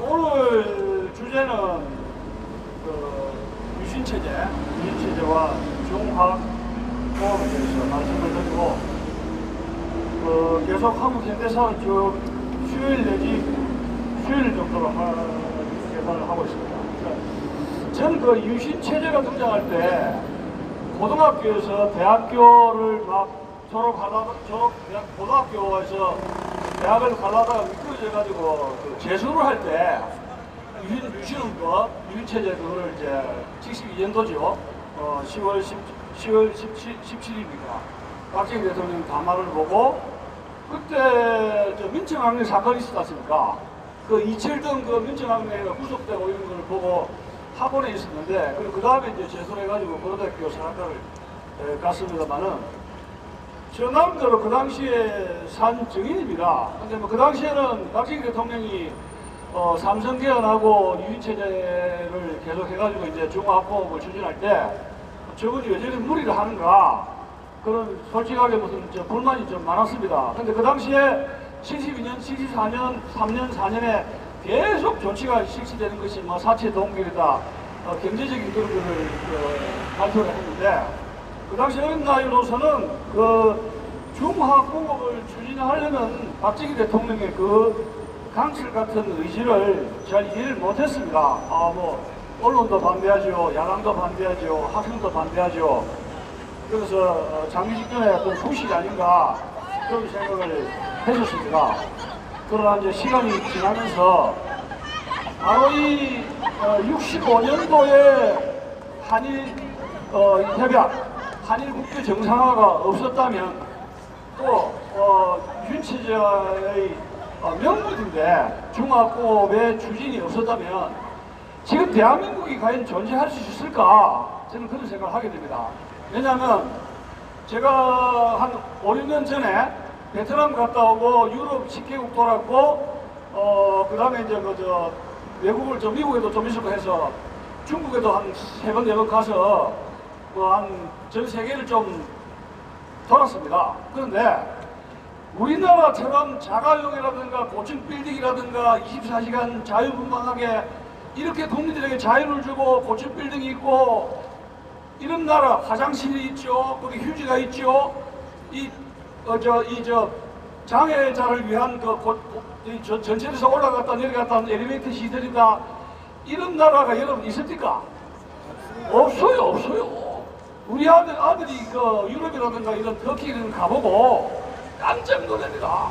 오늘 주제는 유신체제와 중화학공업에 대해서 말씀을 드리고 계속 한국 현대사를 쭉 수요일 정도로 계산을 하고 있습니다. 저는 그 유신체제가 등장할 때 고등학교에서 대학교를 막 고등학교에서 대학을 가려다가 미끄러져가지고 재수를 할 때 유신체제 그거를 이제 72년도죠. 10월 17일입니까? 박정희 대통령 담화를 보고 그때 민청항해 사건이 있었지 않습니까? 그 이철동 그 민청항해가 구속되고 이런 걸 보고 학원에 있었는데 그리고 그 다음에 이제 재수를 해가지고 고등학교 산학과를 갔습니다만은 전남도로 그 당시에 산 증인입니다. 근데 뭐 그 당시에는 박정희 대통령이 삼성 개헌하고 유인체제를 계속 해가지고 이제 중화학공업을 추진할 때 저분이 여전히 무리를 하는가 그런 솔직하게 무슨 불만이 좀 많았습니다. 근데 그 당시에 72년, 74년, 3년, 4년에 계속 조치가 실시되는 것이 뭐 사체 동결이다, 경제적인 그런 거를 발표를 했는데 그 당시 어린 나이로서는 그 중화학공업을 추진하려는 박정희 대통령의 그 강철 같은 의지를 잘 이해를 못했습니다. 뭐 언론도 반대하죠, 야당도 반대하죠, 학생도 반대하죠. 그래서 장기 집권의 어떤 부실이 아닌가 그런 생각을 했었습니다. 그러나 이제 시간이 지나면서 바로 이 65년도에 한일 협약, 한일 국교 정상화가 없었다면 또 유신체제의 명분인데 중화학공업의 추진이 없었다면 지금 대한민국이 과연 존재할 수 있을까 저는 그런 생각을 하게 됩니다. 왜냐하면 제가 한 5, 6년 전에 베트남 갔다 오고 유럽 10개국 돌았고 그 다음에 이제 외국을 좀 미국에도 좀 있었고 해서 중국에도 한 3번, 4번 가서 전 세계를 좀 돌았습니다. 그런데 우리나라처럼 자가용이라든가 고층 빌딩이라든가 24시간 자유분방하게 이렇게 국민들에게 자유를 주고 고층 빌딩이 있고 이런 나라, 화장실이 있죠, 거기 휴지가 있죠, 장애자를 위한 전철에서 올라갔다 내려갔다 하는 엘리베이터 시설이다, 이런 나라가 여러분 있습니까? 없어요. 우리 아들이 유럽이라든가 이런 터키를 가보고 깜짝 놀랍니다.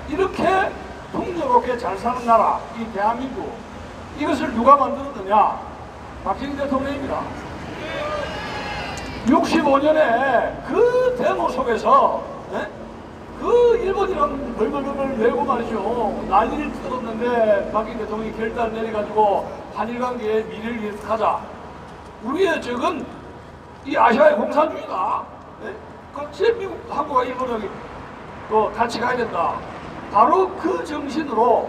이렇게 풍요롭게 잘 사는 나라, 이 대한민국, 이것을 누가 만들었느냐? 박정희 대통령입니다. 65년에 그 데모 속에서 그 일본이랑 벌벌벌 매고 말이죠. 난리를 떨었는데 박정희 대통령이 결단을 내려가지고 한일관계의 미래를 위해서 가자. 우리의 적은 이 아시아의 공산주의다. 그렇지 미국, 한국과 일본이 같이 가야 된다. 바로 그 정신으로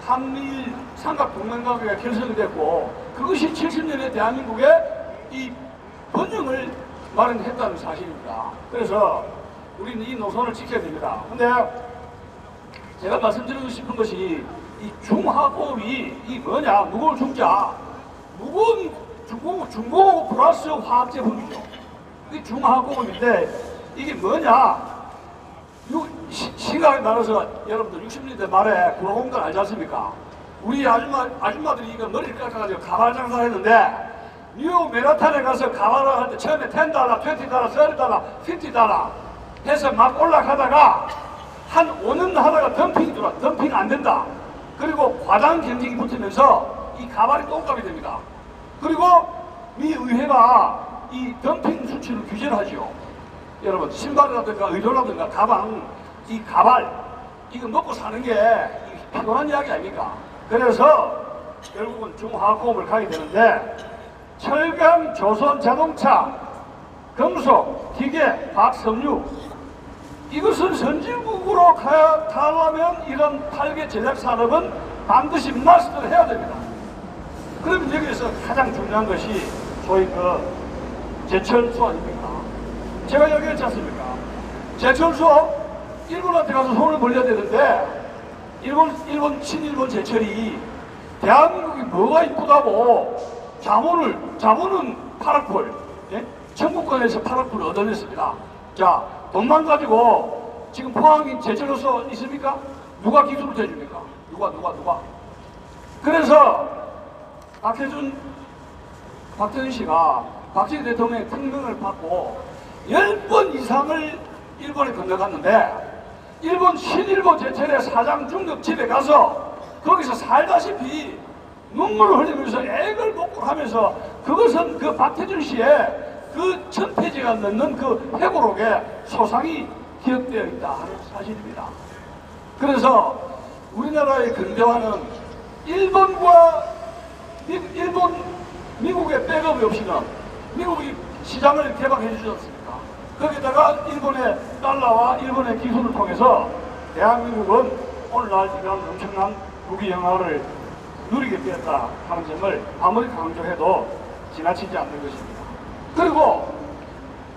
한미일 삼각동맹관계가 결성이 됐고 그것이 70년에 대한민국의 이 번영을 마련했다는 사실입니다. 그래서 우리는 이 노선을 지켜야 됩니다. 근데 제가 말씀드리고 싶은 것이 이 중화공업이 이 뭐냐, 무거운 중자, 무거운 중공업 플러스 화학제품이죠. 이게 중화공업인데 이게 뭐냐? 시각에 따라서 여러분들 60년대 말에 구로공단 알지 않습니까? 우리 아줌마들이 이거 머리를 깎아가지고 가발 장사를 했는데 뉴욕 맨하탄에 가서 가발을 할 때 처음에 $10, $20, $30, $50 해서 막 올라가다가 한 5년 하다가 덤핑 안 된다. 그리고 과당 경쟁이 붙으면서 이 가발이 똥값이 됩니다. 그리고 미 의회가 이 덤핑 수치를 규제를 하죠. 여러분 신발이라든가 의료라든가 가방, 이 가발 이거 먹고 사는 게 피곤한 이야기 아닙니까? 그래서 결국은 중화학공업을 가게 되는데 철강, 조선, 자동차, 금속, 기계, 과학섬유 이것은 선진국으로 가려면 이런 8개 제작 산업은 반드시 마스터를 해야 됩니다. 그러면 여기에서 가장 중요한 것이 소위 제철소 아닙니까? 제가 얘기했지 않습니까? 제철소 일본한테 가서 손을 벌려야 되는데 친일본 제철이 대한민국이 뭐가 이쁘다고 자문은 8억불, 예? 청구권에서 8억불을 얻어냈습니다. 자, 돈만 가지고 지금 포항이 제철로서 있습니까? 누가 기술을 대줍니까? 누가? 그래서 박태준 씨가 박정희 대통령의 특명을 받고 10번 이상을 일본에 건너갔는데 일본 신일보 제철의 사장 중국 집에 가서 거기서 살다시피 눈물을 흘리면서 애걸 복구하면서 그것은 그 박태준 씨의 그 1000페이지가 넘는 그 회고록에 소상히 기억되어 있다 하는 사실입니다. 그래서 우리나라의 근대화는 미국의 백업이 없이는 미국이 시장을 개방해 주지 않습니까? 거기다가 일본의 달러와 일본의 기술을 통해서 대한민국은 오늘날 이런 엄청난 무기 영화를 누리게 되었다 하는 점을 아무리 강조해도 지나치지 않는 것입니다. 그리고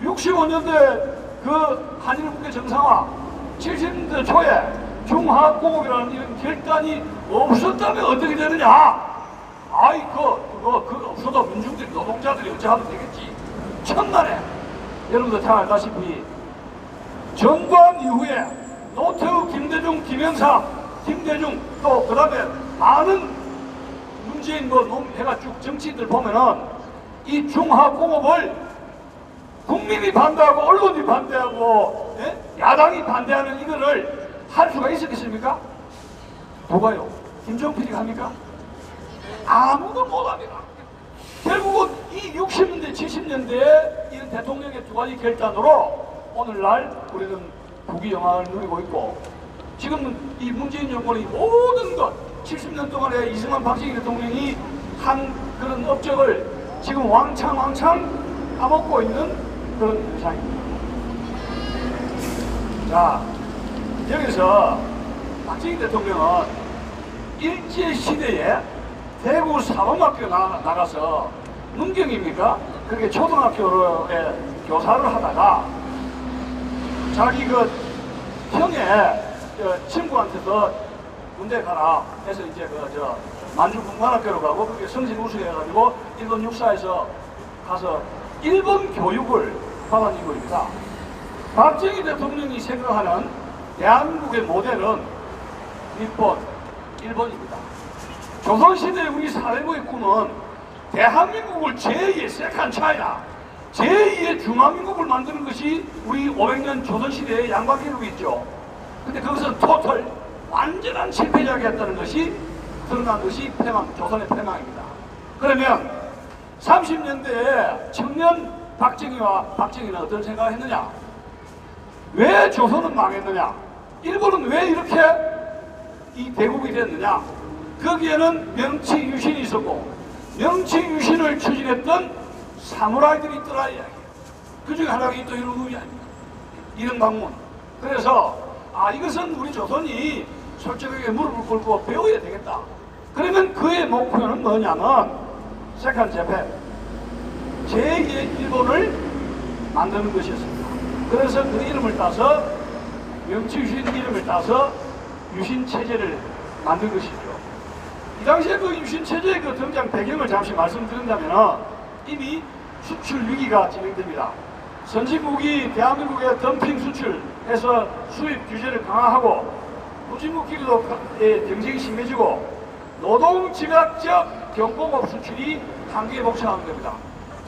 65년대 그 한일 국교 정상화, 70년대 초에 중화공업이라는 이런 결단이 없었다면 어떻게 되느냐? 아이, 그거 없어도 민중들이, 노동자들이 어찌하면 되겠지. 첫날에 여러분들 다 알다시피 정관 이후에 노태우, 김대중, 김영삼, 김대중 또 그 다음에 많은 문재인 놈 해가 쭉 정치인들 보면은 이 중화공업을 국민이 반대하고 언론이 반대하고 야당이 반대하는 이거를 할 수가 있었겠습니까? 누가요? 김정필이 합니까? 아무도 못합니다. 결국은 이 60년대, 70년대에 이런 대통령의 두 가지 결단으로 오늘날 우리는 국위영화를 누리고 있고 지금은 이 문재인 정권의 모든 것 70년 동안에 이승만, 박정희 대통령이 한 그런 업적을 지금 왕창 까먹고 있는 그런 현상입니다. 자, 여기서 박정희 대통령은 일제시대에 대구 사범학교 나가서 문경입니까? 그렇게 초등학교에 교사를 하다가 자기 그 형의 친구한테서 군대 가라 해서 이제 만주군관학교로 가고 그게 성진 우수해가지고 일본 육사에서 가서 일본 교육을 받은 인물입니다. 박정희 대통령이 생각하는 대한민국의 모델은 일본입니다. 조선시대 우리 사회부의 꿈은 대한민국을 제2의 세컨 차이나 제2의 중화민국을 만드는 것이 우리 500년 조선시대의 양반기록이 있죠. 근데 그것은 토털 완전한 실패작이었다는 것이 드러난 것이 조선의 패망입니다. 그러면 30년대에 청년 박정희는 어떤 생각을 했느냐? 왜 조선은 망했느냐? 일본은 왜 이렇게 이 대국이 됐느냐? 거기에는 명치유신이 있었고 명치유신을 추진했던 사무라이들이 있더라 이야기예요. 그 중에 하나가 또 이런 의미 아닙니까? 이런 방문. 그래서 이것은 우리 조선이 솔직하게 무릎을 꿇고 배워야 되겠다. 그러면 그의 목표는 뭐냐면 세컨 재팬, 제2의 일본을 만드는 것이었습니다. 그래서 그 이름을 따서 명치유신 이름을 따서 유신체제를 만든 것이죠. 이 당시에 그 유신체제의 그 등장 배경을 잠시 말씀드린다면 이미 수출 위기가 진행됩니다. 선진국이 대한민국의 덤핑 수출해서 수입 규제를 강화하고 후진국끼리도 경쟁이 심해지고 노동집약적 경공업 수출이 한계에 복잡한 겁니다.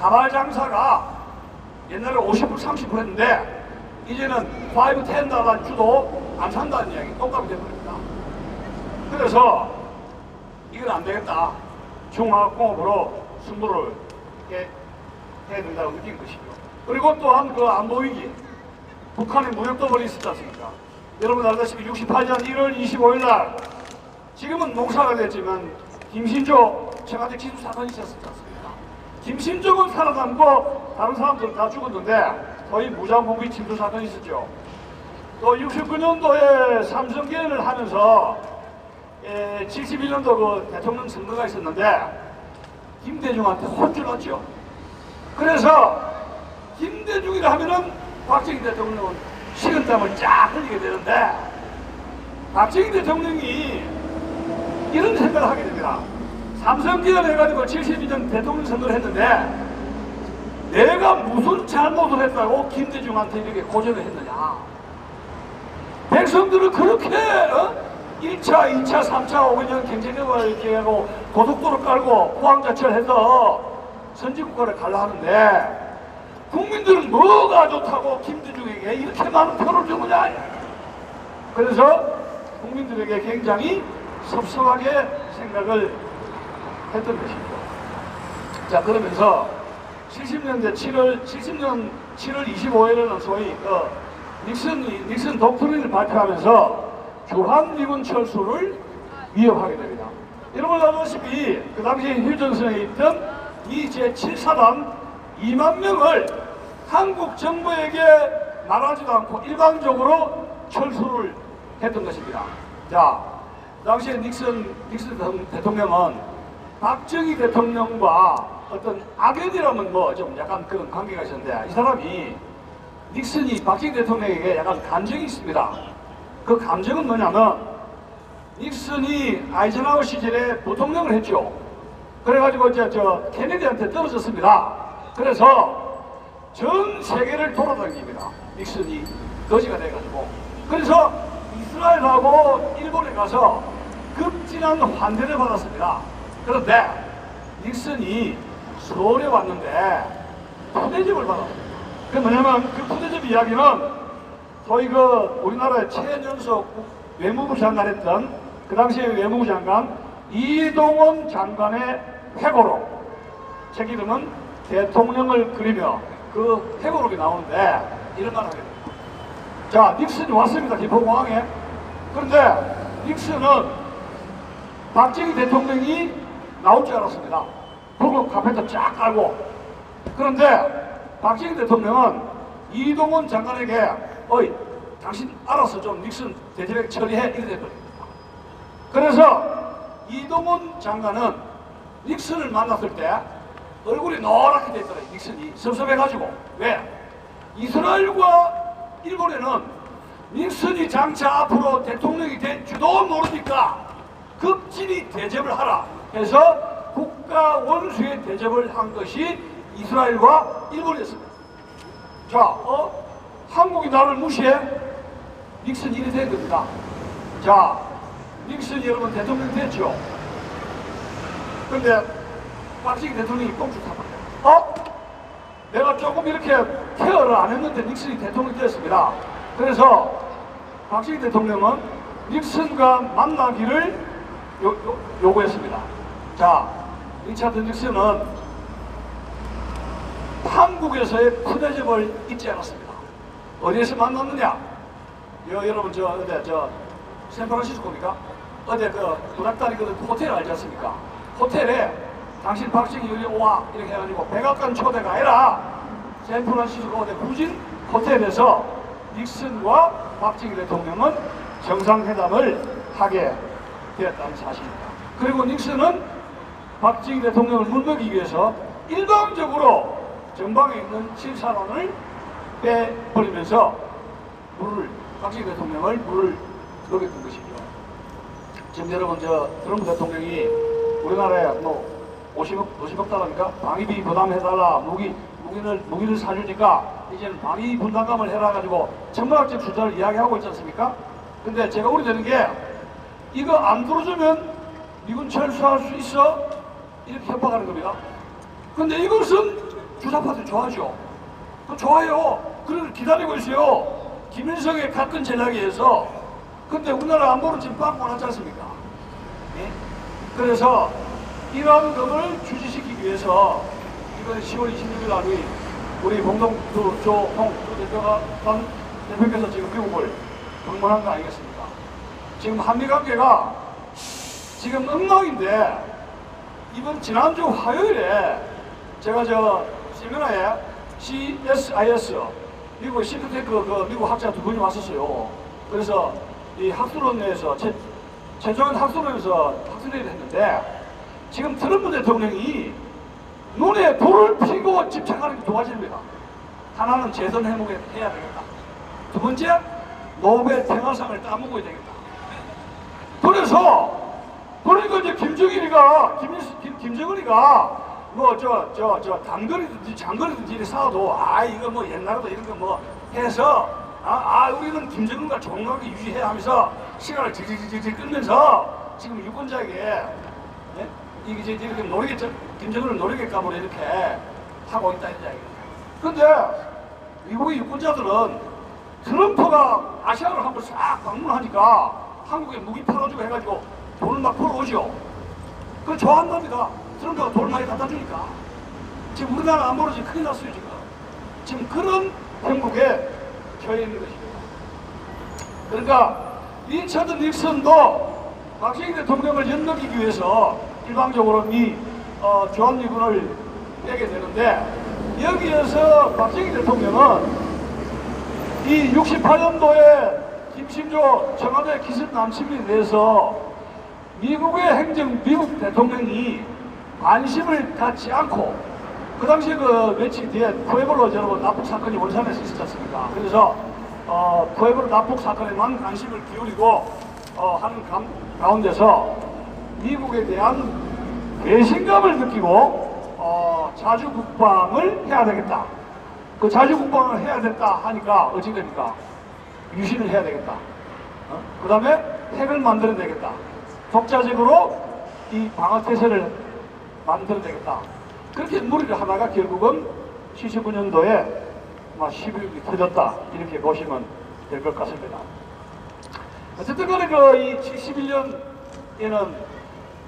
다발 장사가 옛날에 50불, 30불 했는데 이제는 5, 10달러 주도 안 산다는 이야기 똑같이 되버립니다. 그래서 이건 안 되겠다. 중화공업으로 승부를 해야 된다고 느낀 것이죠. 그리고 또한 그 안보위기, 북한의 무력도벌이 있었지 않습니까? 여러분 알다시피 68년 1월 25일 날 지금은 농사가 됐지만 김신조 청와대 기수 사건이 있었지 않습니까? 김신조는 살아남고 다른 사람들은 다 죽었는데 거의 무장무비 침투 사건이 있었죠. 또 69년도에 삼성계연을 하면서 71년도 그 대통령 선거가 있었는데 김대중한테 혼쭐 났죠. 그래서 김대중이라 하면은 박정희 대통령은 식은땀을 쫙 흘리게 되는데 박정희 대통령이 이런 생각을 하게 됩니다. 삼성기를 해가지고 72년 대통령 선거를 했는데 내가 무슨 잘못을 했다고 김대중한테 이렇게 고전을 했느냐. 백성들을 그렇게 1차, 2차, 3차, 5년 경제력을 이렇게 하고 고속도로 깔고 포항자철해서 선진국가를 가려 하는데 국민들은 뭐가 좋다고 김대중에게 이렇게 많은 표를 주느냐. 그래서 국민들에게 굉장히 섭섭하게 생각을 했던 것입니다. 자, 그러면서 70년 7월 25일에는 소위 닉슨 독트린을 발표하면서 주한미군 철수를 위협하게 됩니다. 여러분 알다시피 그 당시 휴전선에 있던 이 제7사단 2만 명을 한국 정부에게 말하지도 않고 일방적으로 철수를 했던 것입니다. 자, 당시에 닉슨 대통령은 박정희 대통령과 어떤 악연이라면 뭐 좀 약간 그런 관계가 있었는데 이 사람이 닉슨이 박정희 대통령에게 약간 감정이 있습니다. 그 감정은 뭐냐면 닉슨이 아이젠하워 시절에 부통령을 했죠. 그래가지고 이제 케네디한테 떨어졌습니다. 그래서 전 세계를 돌아다닙니다. 닉슨이 거지가 돼가지고. 그래서 이스라엘하고 일본에 가서 극진한 환대를 받았습니다. 그런데 닉슨이 서울에 왔는데 푸대접을 받았습니다. 그 뭐냐면 그 푸대접 이야기는 소위 우리나라의 최연석 외무부 장관했던 그 당시의 외무부 장관 이동원 장관의 회고록, 책 이름은 대통령을 그리며 그 회고록이 나오는데 이런 말 하게 됩니다. 자, 닉슨이 왔습니다. 김포공항에. 그런데 닉슨은 박정희 대통령이 나올 줄 알았습니다. 보고 카페트 쫙 깔고. 그런데 박정희 대통령은 이동원 장관에게 어이, 당신 알아서 좀 닉슨 대제백 처리해 이렇게 됐거든요. 그래서 이동원 장관은 닉슨을 만났을 때 얼굴이 노랗게 됐더라고요. 닉슨이 섭섭해가지고. 왜? 이스라엘과 일본에는 닉슨이 장차 앞으로 대통령이 될 줄도 모르니까 극진히 대접을 하라 해서 국가 원수의 대접을 한 것이 이스라엘과 일본이었습니다. 자, 한국이 나를 무시해? 닉슨이 이래 된 겁니다. 자, 닉슨이 여러분 대통령 됐죠? 그런데 박정희 대통령이 꽁주 타버려요. 내가 조금 이렇게 케어를 안 했는데 닉슨이 대통령이 됐습니다. 그래서 박정희 대통령은 닉슨과 만나기를 요구했습니다. 자, 리차드 닉슨은 한국에서의 푸대접을 잊지 않았습니다. 어디에서 만났느냐? 여러분 샌프란시스코입니까? 어제 문학단이 호텔 알지 않습니까? 호텔에 당신 박정희 여기 오와 이렇게 해가지고 백악관 초대가 아니라 샌프란시스코 어디 후진 호텔에서 닉슨과 박정희 대통령은 정상회담을 하게 되었다는 사실입니다. 그리고 닉슨은 박정희 대통령을 물먹이기 위해서 일방적으로 전방에 있는 7사단을 빼버리면서 박정희 대통령을 물을 먹였던 것이죠. 지금 여러분 트럼프 대통령이 우리나라에 50억 달러니까 방위비 부담해달라 무기를 사주니까 이제는 방위 분담금을 해라 가지고 천문학적 숫자를 이야기하고 있지 않습니까? 근데 제가 우려되는 게 이거 안 들어주면 미군 철수할 수 있어? 이렇게 협박하는 겁니다. 근데 이것은 주사파들 좋아하죠. 좋아요. 그걸 기다리고 있어요. 김일성의 가끔 전략에 의해서. 근데 우리나라 안보는 지금 빵꾸 났지 않습니까? 예? 그래서 이란금을 주지시키기 위해서 이번 10월 26일 날 우리 조홍 대표께서 지금 미국을 방문한 거 아니겠습니까? 지금 한미관계가 지금 엉망인데 지난주 화요일에 제가 세미나에 CSIS 미국 싱크탱크 미국 학자 두 분이 왔었어요. 그래서 이 학술원에서 최종원 학술원에서 학술회의를 했는데 지금 트럼프 대통령이 눈에 불을 피고 집착하는 게 두 가지입니다. 하나는 재선 회복해야 되겠다. 두 번째, 노벨 평화상을 따먹어야 되겠다. 그러니까 이제 김정은이가 뭐 단거리든지 장거리든지 이렇게 싸워도 이거 뭐 옛날에도 이런 거 뭐 해서 우리는 김정은과 종각을 유지해 하면서 시간을 질질질질 끌면서 지금 유권자에게 이게 이제 이렇게 김정은을 노리겠감으로 이렇게 하고 있다 이런 이야기입니다. 근데 미국의 유권자들은 트럼프가 아시아를 한번 싹 방문하니까 한국에 무기 팔아주고 해가지고 돈을 막 벌어오죠. 그걸 좋아한답니다. 트럼프가 돈을 많이 갖다 주니까. 지금 우리나라 안보로 지금 큰일 났어요, 지금. 지금 그런 행복에 처해 있는 것입니다. 그러니까 리처드 닉슨도 박정희 대통령을 연락하기 위해서 일방적으로 이 주한미군을 빼게 되는데, 여기에서 박정희 대통령은 이 68년도에 김신조 청와대 기습 남침에 대해서 미국 대통령이 관심을 갖지 않고, 그 당시에 그 며칠 뒤에 푸에블로 납북 사건이 원산에서 있었지 않습니까? 그래서 푸에블로 납북 사건에만 관심을 기울이고 하는 가운데서 미국에 대한 배신감을 느끼고 자주국방을 해야 되겠다. 그 자주국방을 해야 됐다 하니까 어찌 됩니까? 유신을 해야 되겠다. 그 다음에 핵을 만들어야 되겠다. 독자적으로 이 방어태세를 만들어야 되겠다. 그렇게 무리를 하다가 결국은 79년도에 12.6이 터졌다. 이렇게 보시면 될 것 같습니다. 어쨌든 간에 이 71년에는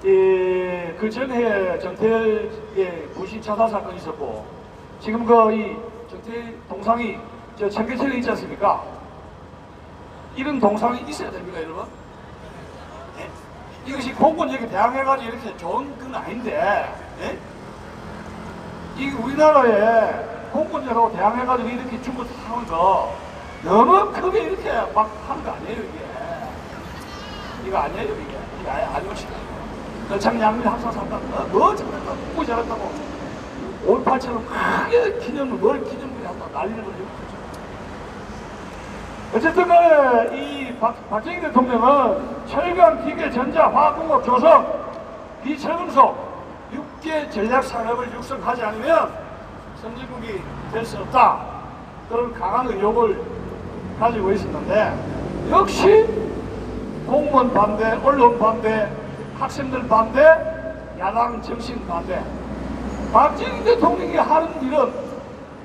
그 전해에 정태의 부신 자살 사건이 있었고, 지금 이 정태 동상이 청계천에 있지 않습니까? 이런 동상이 있어야 됩니까, 여러분? 네? 이것이 공권력에 대항해가지고 이렇게 좋은 건 아닌데, 네? 이 우리나라에 공권력하고 대항해가지고 이렇게 중국 하는 거 너무 크게 이렇게 막 하는 거 아니에요, 이게? 이거 아니에요, 이게 아니고치다. 장양민 항상 산다. 뭐 잘했다고, 뭐 잘했다고. 5.18처럼 크게 뭘 기념물이 한다. 난리를 걸리고. 어쨌든 간에 이 박정희 대통령은 철강, 기계, 전자, 화학공업, 조선, 비철금속 6개 전략산업을 육성하지 않으면 선진국이 될 수 없다. 그런 강한 의욕을 가지고 있었는데, 역시 공무원 반대, 언론 반대, 학생들 반대, 야당 정신 반대. 박정희 대통령이 하는 일은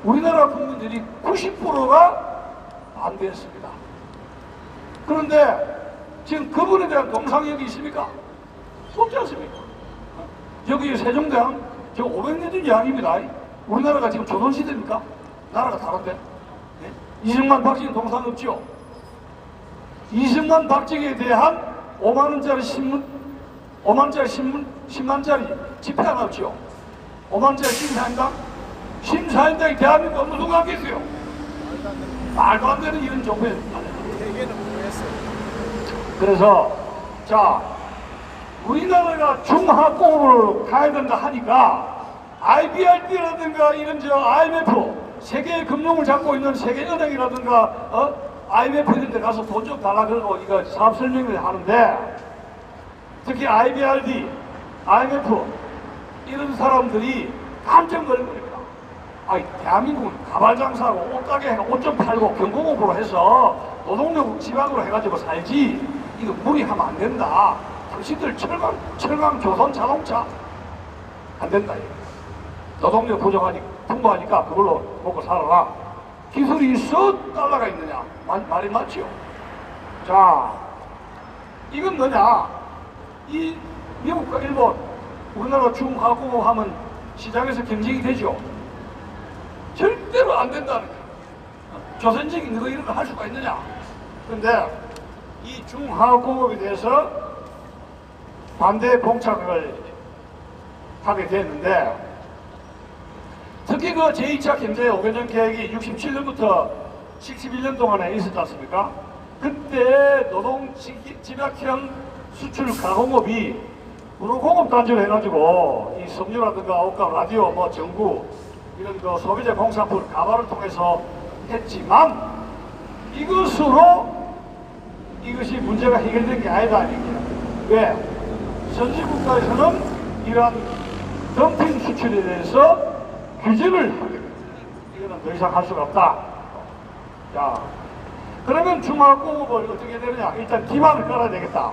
우리나라 국민들이 90%가 반대했습니다. 그런데 지금 그분에 대한 동상이역이 있습니까? 없지 않습니까? 여기 세종대왕 저 500년 전 이야기입니다. 우리나라가 지금 조선시대입니까? 나라가 다른데? 네? 이승만 박정희 동상 없죠? 이승만 박정희에 대한 5만원짜리 신문, 10만짜리 집회 하나 없죠? 5만짜리 심사인당? 심사인당이 대한민국 누가 하겠어요? 말도 안 되는 이런 정부에. 그래서, 우리나라가 중하공업으로 가야 된다 하니까, IBRD라든가 이런 IMF, 세계 금융을 잡고 있는 세계은행이라든가, IMF 이런 데 가서 돈 좀 달라 그러고 이거 사업 설명을 하는데, 특히 IBRD, IMF, 이런 사람들이 깜짝 놀란 겁니다. 대한민국은 가발 장사하고 옷가게 해가 옷 좀 팔고 경공업으로 해서 노동력 지방으로 해가지고 살지, 이거 무리하면 안 된다. 당신들 철강, 조선, 자동차 안 된다. 노동력 풍부하니까 그걸로 먹고 살아라. 기술이 있어 달러가 있느냐? 말이 맞죠? 자, 이건 뭐냐? 이 미국과 일본, 우리나라 중화공업 하면 시장에서 경쟁이 되죠? 절대로 안 된다는 거예요. 조선적인 거 이런 거 할 수가 있느냐? 그런데 이 중화공업에 대해서 반대 봉착을 하게 됐는데, 특히 그 제2차 경제 5개년 계획이 67년부터 71년 동안에 있었지 않습니까? 그때 노동 집약형 수출 가공업이 우르공업 단지로 해가지고 이 석유라든가 옷감, 라디오, 전구 이런 그 소비재 공산품 가발을 통해서 했지만, 이것이 문제가 해결된 게 아니다. 왜? 선진국가에서는 이러한 덤핑 수출에 대해서 규제를 하게 됩니다. 이거는 더 이상 할 수가 없다. 자, 그러면 중화학공업을 어떻게 되느냐? 일단 기반을 깔아야 되겠다.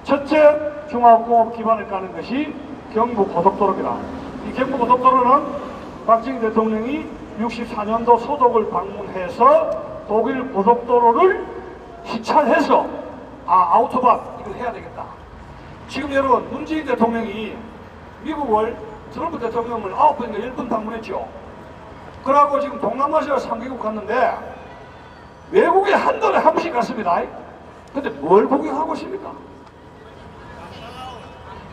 첫째, 중화학공업 기반을 까는 것이 경부고속도로입니다. 이 경부고속도로는 박정희 대통령이 64년도 소독을 방문해서 독일 고속도로를 시찰해서 아우토반 이걸 해야 되겠다. 지금 여러분 문재인 대통령이 미국을 트럼프 대통령을 9번인가 10번 방문했죠. 그러고 지금 동남아시아 3개국 갔는데 외국에 한 달에 한 번씩 갔습니다. 근데 뭘 구경하고 있습니까?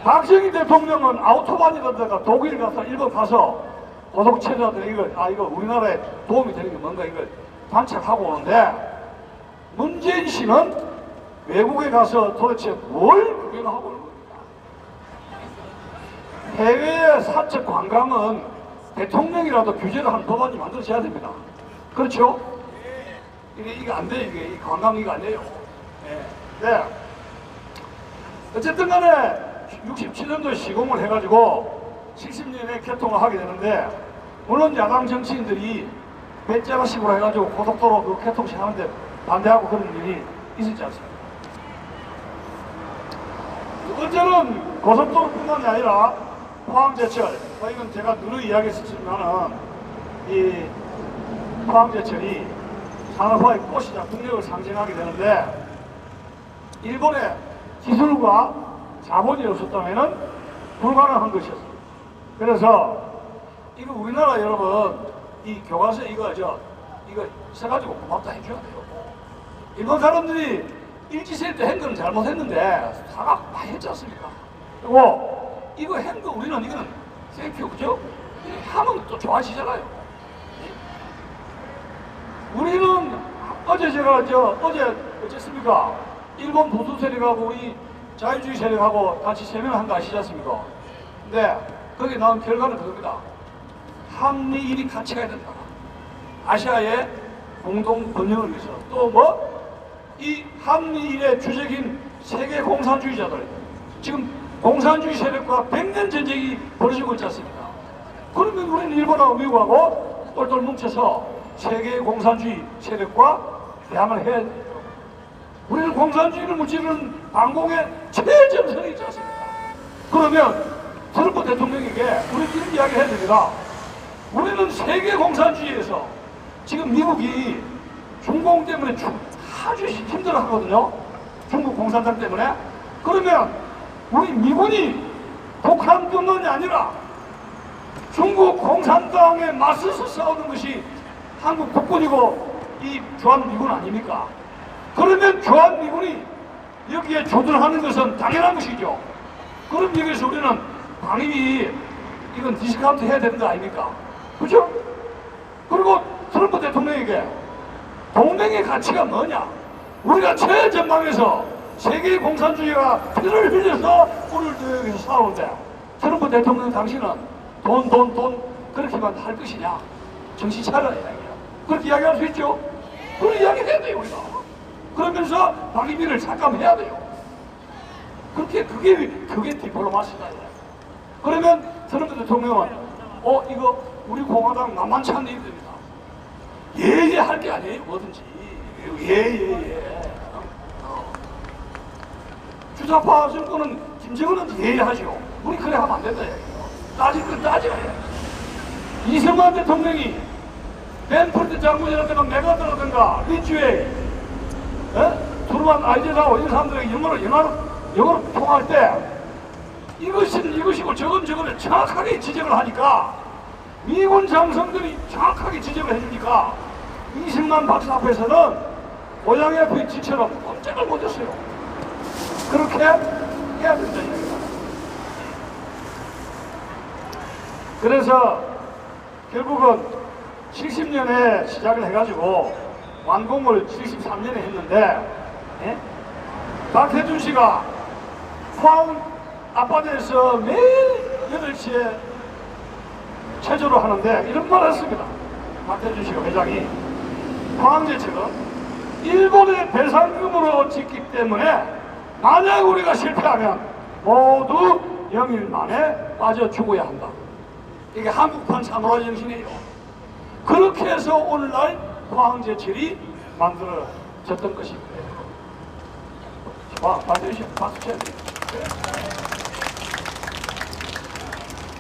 박정희 대통령은 아우토반이라든가 독일 가서 일본 가서 고속철도라든가 이거 우리나라에 도움이 되는 게 뭔가 이걸 관찰하고 오는데 문재인 씨는 외국에 가서 도대체 뭘 구경하고 오는 겁니까? 해외 사적 관광은 대통령이라도 규제를 한 법안이 만들어져야 됩니다. 그렇죠? 이게 안 돼요. 이게 관광 이거 안 돼요. 네. 어쨌든 간에 67년도에 시공을 해가지고 70년에 개통을 하게 되는데 물론 야당 정치인들이 배짜라식으로 해가지고 고속도로 그 개통식 하는데 반대하고 그런 일이 있었지 않습니까? 두 번째는 고속도로뿐만이 아니라 포항제철. 이건 제가 늘 이야기했었지만은 이 포항제철이 산업화의 꽃이자 국력을 상징하게 되는데 일본의 기술과 자본이 없었다면 불가능한 것이었어요. 그래서 이거 우리나라 여러분 이 교과서 이거 써가지고 고맙다 해줘야 돼요. 일본 사람들이 일제시대 때 한 거는 잘못했는데 사과 많이 했지 않습니까? 그리고 이거 한 거 우리는 이거는 땡큐 그죠? 하면 또 좋아하시잖아요. 우리는 어제 제가 어제 어쨌습니까? 일본 보수 세력하고 우리 자유주의 세력하고 같이 세명한 거 아시지 않습니까? 근데 거기에 나온 결과는 그겁니다. 한미일이 같이 가야 된다. 아시아의 공동 번영을 위해서 또 뭐? 이 한미일의 주적인 세계 공산주의자들 지금 공산주의 세력과 100년 전쟁이 벌어지고 있지 않습니까? 그러면 우리는 일본하고 미국하고 똘똘 뭉쳐서 세계 공산주의 세력과 대항을 해야 돼요. 우리는 공산주의를 무찌르는 방공의 최전선에 있지 않습니까? 그러면 트럼프 대통령에게 우리는 이런 이야기를 해야 됩니다. 우리는 세계 공산주의에서 지금 미국이 중공 때문에 아주 힘들어 하거든요. 중국 공산당 때문에. 그러면 우리 미군이 북한뿐만이 아니라 중국 공산당에 맞서서 싸우는 것이 한국 국군이고 이 주한미군 아닙니까? 그러면 주한미군이 여기에 조준하는 것은 당연한 것이죠. 그럼 여기서 우리는 방위비 이건 디스카운트 해야 되는 거 아닙니까? 그죠? 그리고 트럼프 대통령에게 동맹의 가치가 뭐냐? 우리가 최전방에서 세계 공산주의가 피를 흘려서 우리를 여기서 싸우는데 트럼프 대통령 당신은 돈 그렇게만 할 것이냐? 정신 차려야 이야기야. 그렇게 이야기할 수 있죠? 그런 이야기 해야 돼요 우리가. 그러면서 방위비를 삭감해야 돼요. 그게 디플로마시다. 그러면 트럼프 대통령은 이거 우리 공화당 만만치 않은 일입니다. 예예 할 게 아니에요. 뭐든지 예예예. 주사파 정권은 김정은은 예예하죠. 우리 그래 하면 안 된다. 따질 건 따져야 해. 이승만 대통령이 벤폴드 장군이라든가 메가드라든가 리츠웨이 투르만 아이젠하워 이런 사람들에게 영어로 통화할 때 이것이고 저건 정확하게 지적을 하니까 미군 장성들이 정확하게 지적을 해주니까 이승만 박사 앞에서는 고양이 앞에 쥐처럼 꼼짝을 못했어요. 그렇게 해야 된다 이야기다. 그래서 결국은 70년에 시작을 해가지고 완공을 73년에 했는데 박태준 씨가 포항 아파트에서 매일 8시에 체조를 하는데 이런 말을 했습니다. 박태준 씨가 회장이 포항제철은 일본의 배상금으로 짓기 때문에 만약 우리가 실패하면 모두 영일 만에 빠져 죽어야 한다. 이게 한국판 사무라이 정신이에요. 그렇게 해서 오늘날 포항제철이 만들어졌던 것입니다. 박수 쳐야 돼요.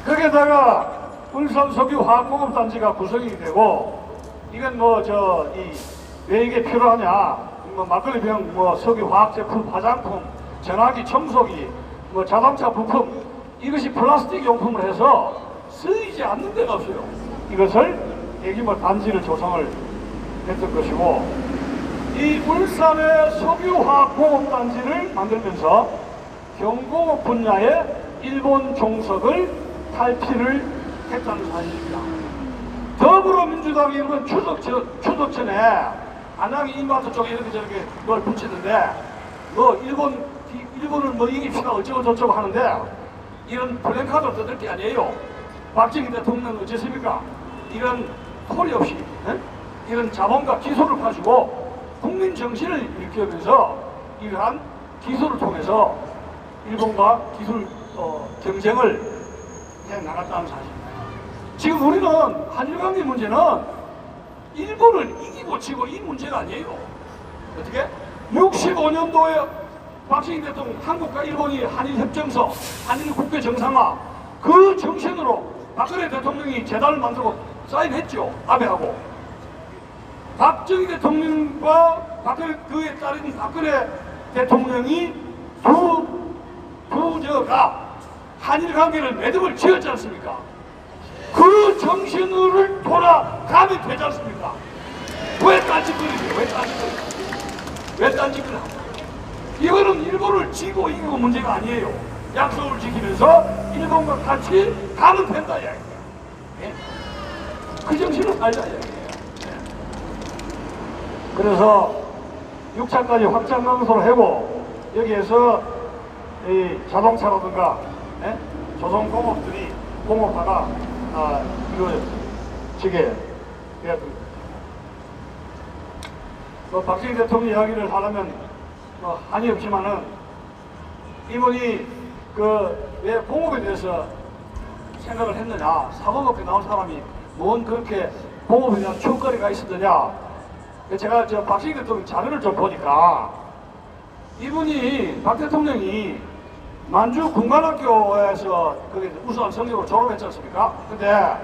거기에다가 울산석유화학공업단지가 구성이 되고, 이건 왜 이게 필요하냐, 막걸리병, 석유화학제품, 화장품, 전화기, 청소기, 자동차 부품, 이것이 플라스틱 용품을 해서 쓰이지 않는 데가 없어요. 이것을 대규모 단지를 조성을 했던 것이고, 이 울산의 석유화학공업단지를 만들면서 경공업 분야의 일본 종석을 탈피를 했다는 사실입니다. 더불어민주당이 이런 추석전에 안양이 이마트 쪽에 이렇게 저렇게 그걸 붙이는데, 일본을 이깁시다 어쩌고 저쩌고 하는데, 이런 플랜카드를 뜯을 게 아니에요. 박정희 대통령은 어쨌습니까? 이런 토리 없이 이런 자본과 기술을 가지고 국민 정신을 일으키면서 이러한 기술을 통해서 일본과 기술 경쟁을 해 나갔다는 사실입니다. 지금 우리는 한일관계 문제는 일본을 이기고 지고 이 문제가 아니에요. 어떻게? 65년도에 박정희 대통령 한국과 일본이 한일협정서, 한일국교 정상화, 그 정신으로 박근혜 대통령이 재단을 만들고 사인했죠. 아베하고. 박정희 대통령과 그에 따른 박근혜 대통령이 부저가 한일 관계를 매듭을 지었지 않습니까? 그 정신을 돌아가면 되지 않습니까? 왜 딴짓거리죠? 왜 딴짓거리죠? 이거는 일본을 지고 이기고 문제가 아니에요. 약속을 지키면서 일본과 같이 가면 된다 이야기예요. 예? 그 정신을 알자 이야기예요. 예. 그래서 6차까지 확장 강소를 하고, 여기에서 이 자동차라든가 조선공업들이 공업화가 박정희 대통령 이야기를 하려면 한이 없지만은, 이분이 왜 공업에 대해서 생각을 했느냐, 사관학교 나온 사람이 뭔 그렇게 공업에 대한 추억거리가 있었느냐. 제가 박정희 대통령 자료를 좀 보니까, 이분이 박 대통령이 만주 군관학교에서 우수한 성적으로 졸업했지 않습니까? 근데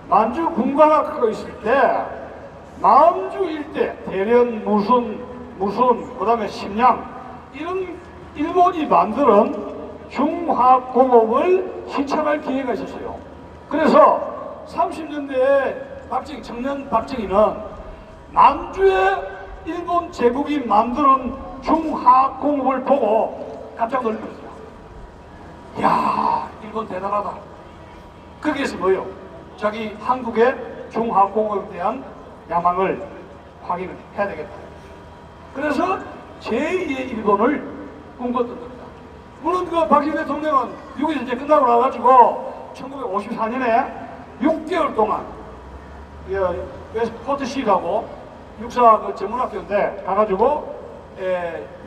만주 군관학교가 있을 때 만주 일대 대련, 무순, 그 다음에 심양, 이런 일본이 만드는 중화공업을 신청할 기회가 있었어요. 그래서 30년대에 청년 박정희는 만주에 일본 제국이 만드는 중화공업을 보고 깜짝 놀랐어요. 이야, 일본 대단하다. 거기에서 뭐요? 자기 한국의 중화공업에 대한 야망을 확인을 해야 되겠다. 그래서 제2의 일본을 꿈꿨던 겁니다. 물론 박정희 대통령은 6.25 전쟁 끝나고 나가지고 1954년에 6개월 동안 웨스트포트시라고 육사 전문학교인데 가가지고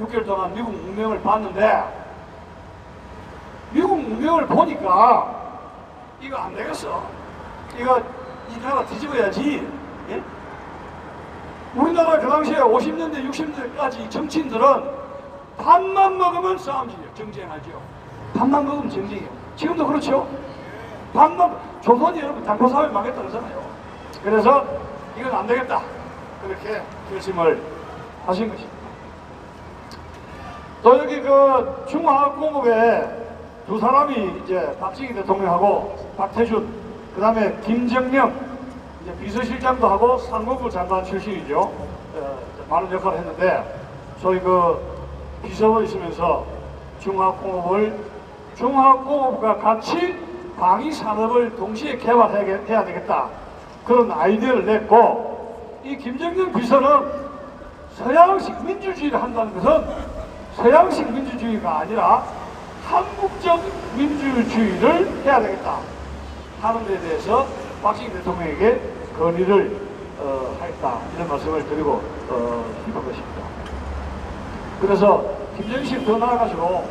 6개월 동안 미국 문명을 봤는데, 미국 문명을 보니까 이거 안 되겠어. 이 나라 뒤집어야지. 예? 우리나라 그 당시에 50년대, 60년대까지 정치인들은 밥만 먹으면 싸움이에요. 정쟁하죠. 밥만 먹으면 정쟁이에요. 지금도 그렇죠. 조선이 여러분 당포사회 망했다 그러잖아요. 그래서 이건 안 되겠다. 그렇게 결심을 하신 것입니다. 또 여기 중화공업에 두 사람이 이제 박정희 대통령하고 박태준, 그 다음에 김정령, 이제 비서실장도 하고 상무부 장관 출신이죠. 많은 역할을 했는데, 소위 비서로 있으면서 중화공업과 같이 방위산업을 동시에 개발해야 되겠다. 그런 아이디어를 냈고, 이 김정년 비서는 서양식 민주주의를 한다는 것은 서양식 민주주의가 아니라 한국적 민주주의를 해야 되겠다 하는 데 대해서 박정희 대통령에게 건의를 하겠다, 이런 말씀을 드리고 싶은 것입니다. 그래서 김정식 더 나아가시고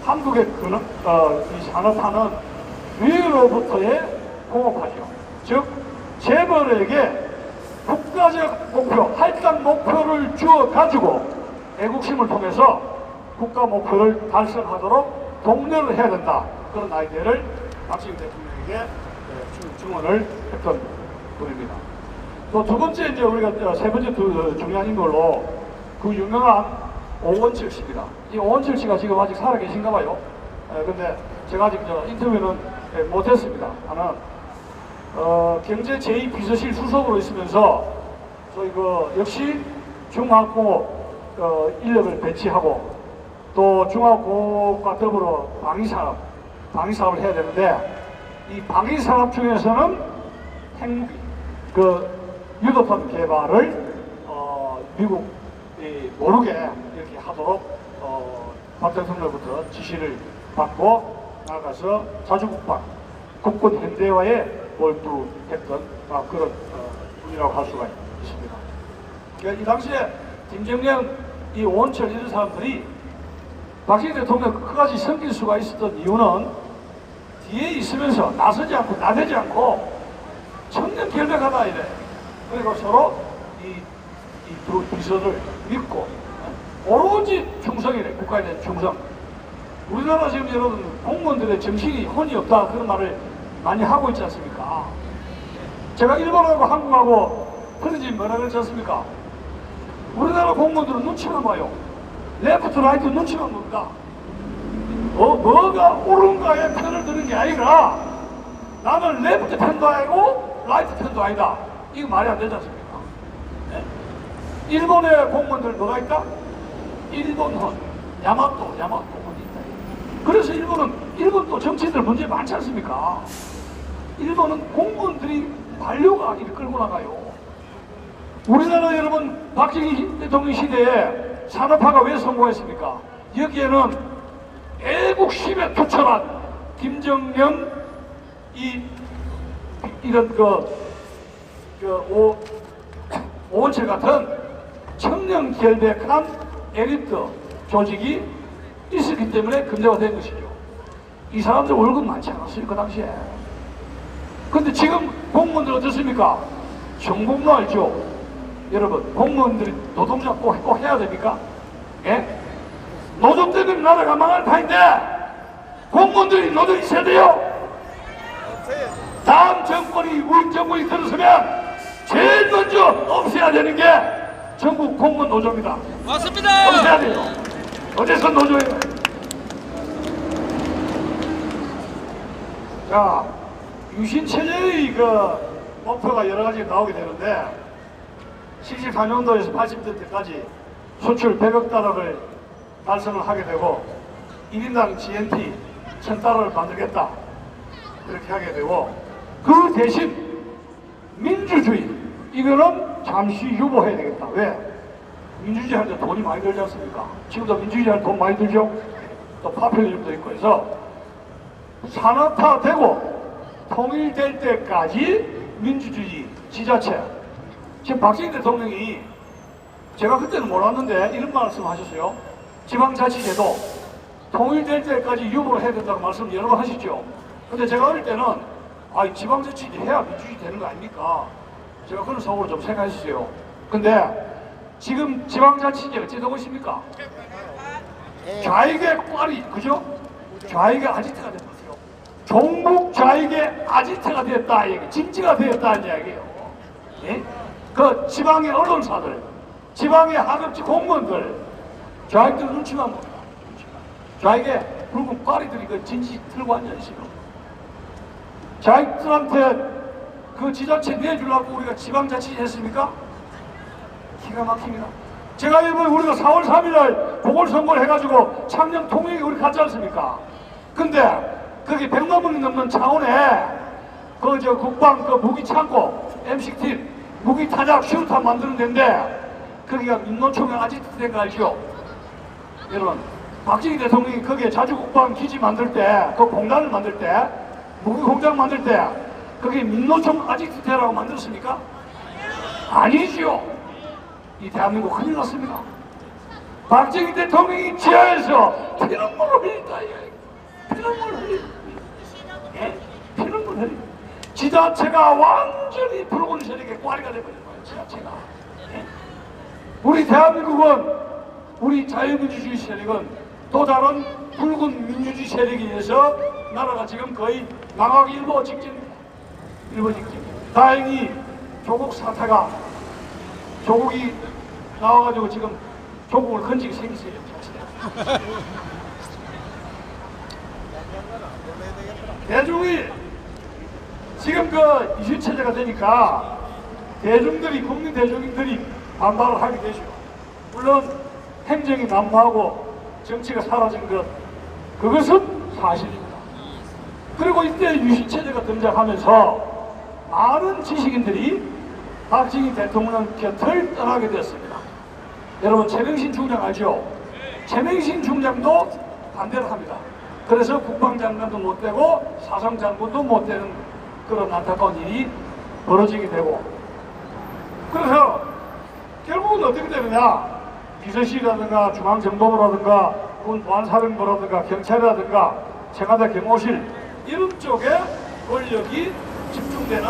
한국의 이 산업화는 위로부터의 공업화죠. 즉 재벌에게 국가적 목표, 할당 목표를 주어 가지고 애국심을 통해서 국가 목표를 달성하도록 독려를 해야 된다. 그런 아이디어를 박정희 대통령에게 증언을 했던 분입니다. 또 두 번째 이제 우리가 세 번째 중요한 인물로 그 유명한 오원철 씨입니다. 이 오원철 씨가 지금 아직 살아 계신가 봐요. 근데 제가 아직 인터뷰는 못했습니다. 하나 경제 제2비서실 수석으로 있으면서 저희 역시 중화공업 인력을 배치하고 또 중화공업과 더불어 방위사업을 해야 되는데 이 방위사업 중에서는 핵무기 유도탄 개발을 미국이 모르게 이렇게 하도록 박 대통령부터 지시를 받고 나가서 자주국방 국군 현대화에 몰두했던 그런 분이라고 할 수가 있습니다. 그러니까 이 당시에 김정년, 이 오원철 이런 사람들이 박정희 대통령 끝까지 섬길 수가 있었던 이유는 뒤에 있으면서 나서지 않고 나대지 않고 청년 결백하다 이래. 그리고 서로 이 두 비서를 믿고 오로지 충성이래. 국가에 대한 충성. 우리나라 지금 여러분 공무원들의 정신이 혼이 없다 그런 말을 많이 하고 있지 않습니까? 제가 일본하고 한국하고 그러지 뭐라 그러지 않습니까? 우리나라 공무원들은 눈치만 봐요. 레프트 라이트 눈치만 봅니다. 뭐가 옳은가에 편을 드는 게 아니라 나는 레프트 편도 아니고 라이트 편도 아니다. 이거 말이 안 되지 않습니까? 네? 일본의 공무원들 뭐가 있다? 일본헌, 야마토 혼이 있다. 그래서 일본도 정치인들 문제 많지 않습니까? 일본은 공무원들이 반려가기를 끌고 나가요. 우리나라 여러분 박정희 대통령 시대에 산업화가 왜 성공했습니까? 여기에는 애국심에 투철한 김정년 이런 오원철 같은 청년 결백한 엘리트 조직이 있었기 때문에 근대화 된 것이죠. 이 사람들 월급 많지 않았어요, 그 당시에. 근데 지금 공무원들 어떻습니까? 정복로 알죠? 여러분, 공무원들이 노동자 꼭 해야 됩니까? 예? 노동 때문에 나라가 망할 판인데 공무원들이 노동이 있어야 돼요. 다음 정권이 우리 정권이 들어서면 제일 먼저 없애야 되는 게 전국 공무원 노조입니다. 맞습니다. 없애야 돼요. 어째서 노조예요? 자, 유신체제의 목표가 여러 가지 나오게 되는데 74년도에서 80년 때까지 수출 100억 달러를 달성을 하게 되고 1인당 GNP 1000달러를 만들겠다 그렇게 하게 되고 그 대신 민주주의 이거는 잠시 유보해야 되겠다. 왜? 민주주의 할 때 돈이 많이 들지 않습니까? 지금도 민주주의 할 때 돈 많이 들죠? 또 파퓰리즘도 있고 해서 산업화되고 통일될 때까지 민주주의 지자체 지금 박정희 대통령이 제가 그때는 몰랐는데 이런 말씀 하셨어요. 지방자치제도 통일될 때까지 유보를 해야 된다고 말씀 여러 번 하시죠. 근데 제가 어릴 때는 지방자치제 해야 민주주의 되는 거 아닙니까? 제가 그런 속으로 좀 생각했어요. 근데 지금 지방자치제 어찌 되고 있습니까? 좌익의 꽈리, 그죠? 좌익의 아지트가 됐어요. 종북 좌익의 아지트가 됐다 얘기, 진지가 되었다는 이야기예요. 예? 그 지방의 언론사들, 지방의 하급지 공무원들, 좌익들 눈치만 봅니다. 좌익의 붉은 꽈리들이 그 진지 틀고 앉아있어요. 좌익들한테 그 지자체 내주려고 우리가 지방자치 했습니까? 기가 막힙니다. 제가 이번에 우리가 4월 3일날 보궐선거를 해가지고 창녕 통일에 우리 갔지 않습니까? 근데 거기 100만 명이 넘는 차원에 국방 무기 창고, M16 무기 타작 슈루탄 만드는 데인데 거기가 민노총에 아직도 된 거 알죠? 여러분, 박정희 대통령이 거기에 자주국방 기지 만들 때, 그 공단을 만들 때, 무기 공장 만들 때 거기 민노총 아직도 되라고 만들었습니까? 아니죠. 이 대한민국 큰일 났습니다. 박정희 대통령이 지하에서 피눈물을 흘린다. 피눈물을 흘린다. 예? 피눈물을 흘린다. 지자체가 완전히 붉은 세력의 꽈리가 되버린 거예요. 지자체가. 예? 우리 대한민국은, 우리 자유민주주의 세력은 또 다른 붉은 민주주의 세력에 의해서 나라가 지금 거의 망하기 일보 직전입니다. 일보 직전. 다행히 조국 사태가, 조국이 나와가지고 지금 조국을 건지게 생겼어요. 대중이 지금 그 이슈체제가 되니까 대중들이, 국민 대중들이 반발을 하게 되죠. 물론 행정이 난무하고 정치가 사라진 것, 그것은 사실입니다. 그리고 이때 유신체제가 등장하면서 많은 지식인들이 박정희 대통령 곁을 떠나게 되었습니다. 여러분, 최명신 중장 알죠? 최명신 중장도 반대를 합니다. 그래서 국방장관도 못 되고 사상장군도 못 되는 그런 안타까운 일이 벌어지게 되고, 그래서 결국은 어떻게 되느냐, 비서실이라든가 중앙정보부라든가 군 보안사령부라든가 경찰이라든가 청와대 경호실 이런 쪽에 권력이 집중되는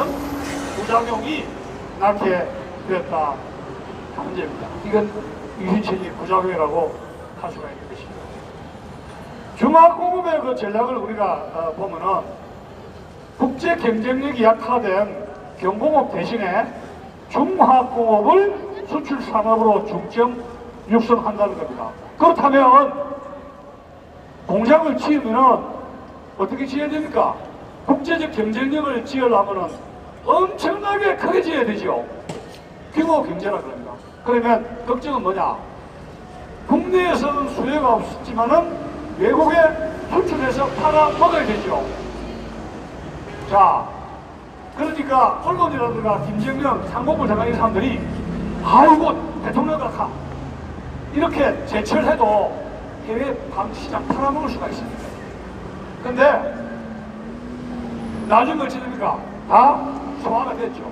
부작용이 낳게 되었다 하는 문제입니다. 이건 유신체제의 부작용이라고 할 수가 있는 것입니다. 중화공업의 그 전략을 우리가 보면은 국제 경쟁력이 약화된 경공업 대신에 중화공업을 수출 산업으로 중점 육성한다는 겁니다. 그렇다면 공장을 지으면은 어떻게 지어야 됩니까? 국제적 경쟁력을 지으려면은 엄청나게 크게 지어야 되죠. 규모 경제라 그럽니다. 그러면 걱정은 뭐냐? 국내에서는 수요가 없었지만은 외국에 수출해서 팔아 먹어야 되죠. 자, 그러니까 언론이라든가 김정년, 상공부 장관 이런 사람들이 아이고 대통령 같아 이렇게 제철해도 해외 시장 팔아먹을 수가 있습니다. 근데 나중에 어찌 됩니까? 다 소화가 됐죠.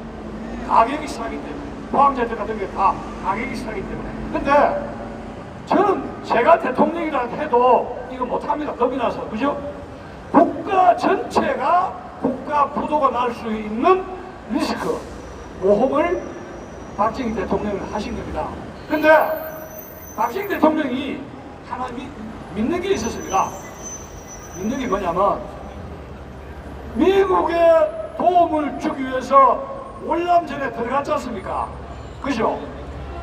가격이 싸기 때문에, 포항제철 같은 게 다 가격이 싸기 때문에. 근데 저는 제가 대통령이라 해도 이거 못합니다. 겁이 나서. 그죠? 국가 전체가 국가 부도가 날 수 있는 리스크, 모험을 박정희 대통령이 하신 겁니다. 근데 박정희 대통령이 하나 믿는 게 있었습니다. 믿는 게 뭐냐면 미국에 도움을 주기 위해서 월남전에 들어갔지 않습니까? 그죠?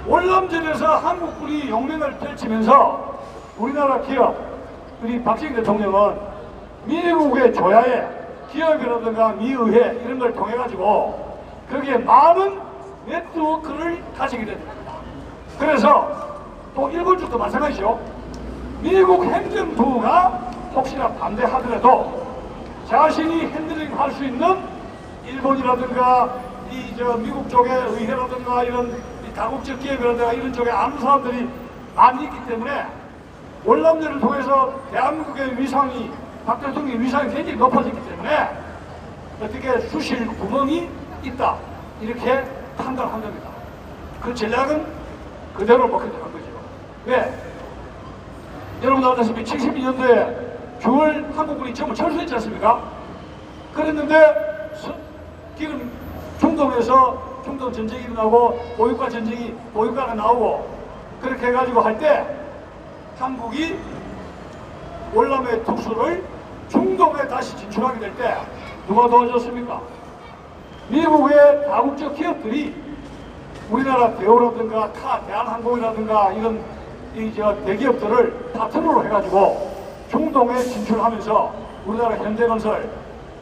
월남전에서 한국군이 용맹을 펼치면서 우리나라 기업, 우리 박정희 대통령은 미국의 조야에 기업이라든가 미의회 이런 걸 통해 가지고 거기에 많은 네트워크를 가지게 됩니다. 그래서 또 일본 쪽도 마찬가지죠. 미국 행정부가 혹시나 반대하더라도 자신이 핸들링 할 수 있는 일본이라든가 미국 쪽의 의회라든가 이런 다국적 기업이라든가 이런 쪽에 아는 사람들이 많이 있기 때문에 월남전을 통해서 대한민국의 위상이, 박 대통령의 위상이 굉장히 높아졌기 때문에 어떻게 수실 구멍이 있다 이렇게 판단한 겁니다. 그 전략은 그대로 먹혀 들어간 거죠. 왜? 여러분도 알다시피 72년도에 9월 한국군이 전부 철수했지 않습니까? 그랬는데 지금 중동에서 중동 전쟁이 일어나고 보유가가 나오고 그렇게 해가지고 할 때 한국이 월남의 특수를 중동에 다시 진출하게 될 때 누가 도와줬습니까? 미국의 다국적 기업들이 우리나라 대우라든가 대한항공이라든가 이런 대기업들을 파트너로 해가지고 중동에 진출하면서 우리나라 현대건설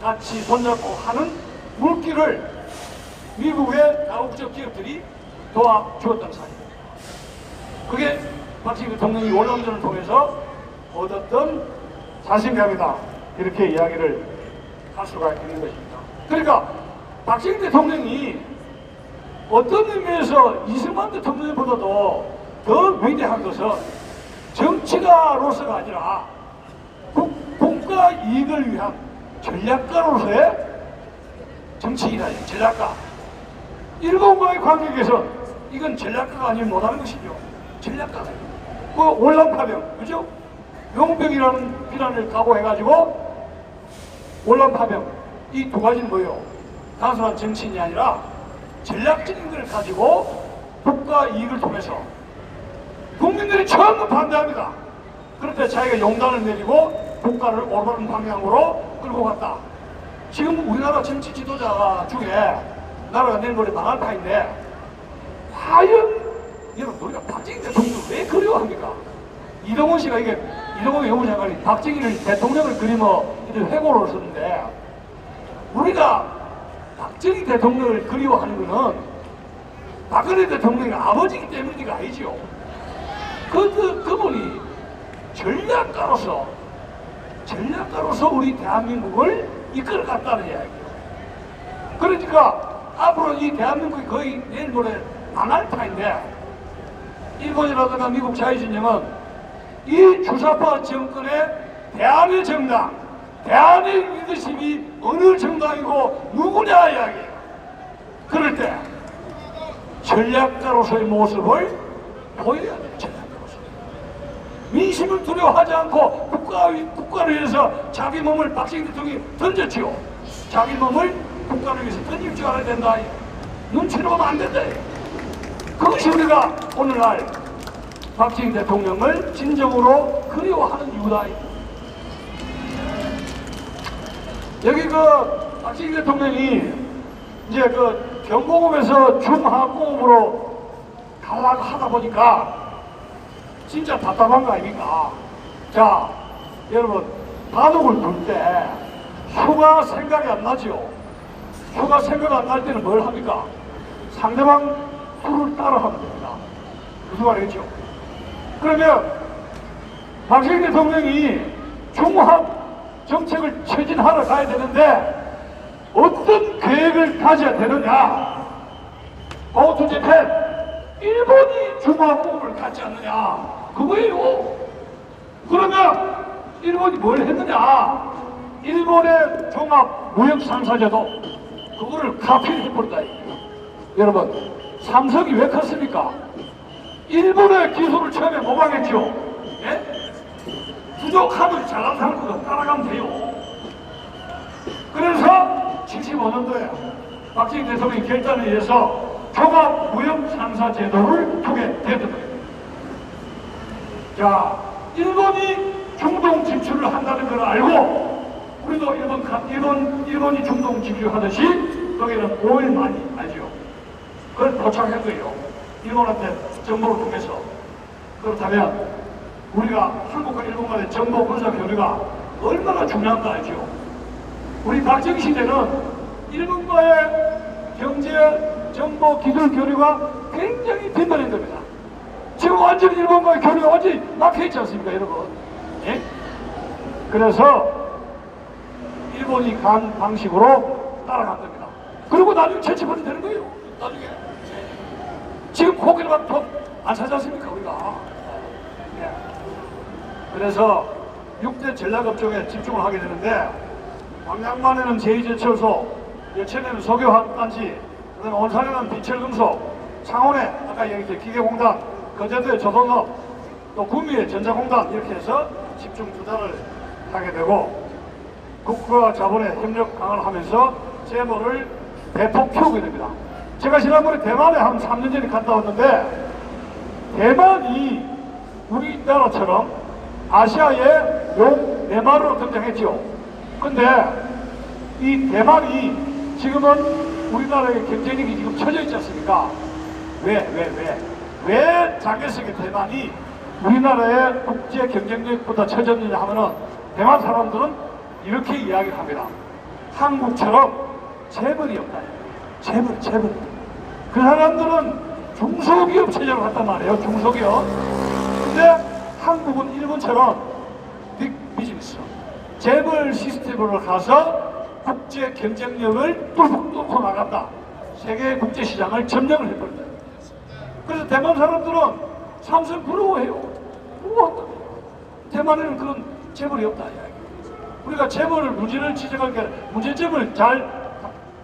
같이 손잡고 하는 물길을 미국의 다국적 기업들이 도와주었다는 사실입니다. 그게 박정희 대통령이 월남전을 통해서 얻었던 자신감이다. 이렇게 이야기를 할 수가 있는 것입니다. 그러니까 박정희 대통령이 어떤 의미에서 이승만 대통령보다도 더 위대한 것은 정치가로서가 아니라 국가 이익을 위한 전략가로서의 정치인이다. 전략가. 일본과의 관계에서 이건 전략가가 아니면 못하는 것이죠. 전략가다. 그 월남파병, 그죠? 용병이라는 비난을 각오해가지고 월남파병, 이 두 가지는 뭐예요? 단순한 정치인이 아니라 전략적인 걸 가지고 국가 이익을 통해서 국민들이 전부 반대합니다. 그럴 때 자기가 용단을 내리고 국가를 올바른 방향으로 끌고 갔다. 지금 우리나라 정치 지도자 중에 나라가 내일 모레 망할 파인데 과연 여러분 우리가 박정희 대통령을 왜 그리워합니까? 이동원 씨가 이동원 외무장관이 박정희 대통령을 그리며 이런 회고를 썼는데 우리가 박정희 대통령을 그리워하는 것은 박근혜 대통령의 아버지이기 때문이가 아니지요. 그분이 전략가로서 우리 대한민국을 이끌어갔다는 이야기예요. 그러니까 앞으로 이 대한민국이 거의 내일 모레 망할 타인데 일본이라든가 미국 자유진영은 이 주사파 정권의 대안의 정당, 대안의 리더십이 어느 정당이고 누구냐 이야기예요. 그럴 때 전략가로서의 모습을 보여야 돼요. 전략가로서 민심을 두려워하지 않고 국가를 위해서 자기 몸을 박정희 대통령이 던졌지요. 자기 몸을 국가를 위해서 던질 줄 알아야 된다. 눈치를 보면 안 된다. 그것이 우리가 오늘날 박정희 대통령을 진정으로 그리워하는 이유다. 여기 박정희 대통령이 이제 경공업에서 중하공업으로 가려고 하다 보니까 진짜 답답한 거 아닙니까? 자, 여러분, 바둑을 둘 때 수가 생각이 안 나죠? 수가 생각 안 날 때는 뭘 합니까? 상대방 수를 따라 하면 됩니다. 무슨 말이겠죠? 그러면 박정희 대통령이 중합 정책을 추진하러 가야 되는데 어떤 계획을 가져야 되느냐? Go to Japan. 일본이 중화공업을 갖지 않느냐? 그거예요. 그러면 일본이 뭘 했느냐? 일본의 종합무역상사제도 그거를 카피해버렸다. 여러분, 삼성이 왜 컸습니까? 일본의 기술을 처음에 모방했죠. 예? 부족하면 잘난 사람들도 따라가면 돼요. 그래서 75년도에 박정희 대통령이 결단에 의해서 종합무역상사제도를 두게 되던 거예요. 자, 일본이 중동 진출을 한다는 걸 알고 우리도 일본이 중동 진출하듯이 거기는 5일 만이 알죠. 그걸 도착한 거예요. 일본한테 정보를 통해서. 그렇다면 우리가 한국과 일본 간의 정보 군사 교류가 얼마나 중요한가 알죠. 우리 박정희 시대는 일본과의 경제, 정보, 기술 교류가 굉장히 빈번한 겁니다. 지금 완전히 일본과의 교류가 완전히 막혀있지 않습니까, 여러분? 예? 그래서 일본이 간 방식으로 따라간 겁니다. 그리고 나중에 채취벌이 되는 거예요. 나중에. 지금 고기를 막 안 사지 않습니까, 우리가? 예. 그래서 6대 전략업종에 집중을 하게 되는데 광양만에는 제2제철소, 여천에는 석유화단지, 그다음에 온산에는 비철금속, 창원에 아까 얘기했던 기계공단, 거제도에 조선업, 또 구미에 전자공단 이렇게 해서 집중 투자를 하게 되고 국가 자본의 협력 강화를 하면서 재벌을 대폭 키우게 됩니다. 제가 지난번에 대만에 한 3년 전에 갔다 왔는데 대만이 우리나라처럼 아시아의 용 네마르로 등장했죠. 근데 이 대만이 지금은 우리나라의 경쟁력이 지금 처져 있지 않습니까? 왜 자객석의 대만이 우리나라의 국제 경쟁력보다 처졌느냐 하면은 대만 사람들은 이렇게 이야기를 합니다. 한국처럼 재벌이 없다. 재벌. 그 사람들은 중소기업 체제로 갔단 말이에요. 중소기업. 근데 한국은 일본처럼 빅 비즈니스, 재벌 시스템으로 가서 국제 경쟁력을 뚫고 나갔다. 세계 국제 시장을 점령을 해버린다. 그래서 대만 사람들은 삼성 부러워해요. 부러워한다. 대만에는 그런 재벌이 없다. 우리가 재벌을 문제를 지적할 게 문제점을 잘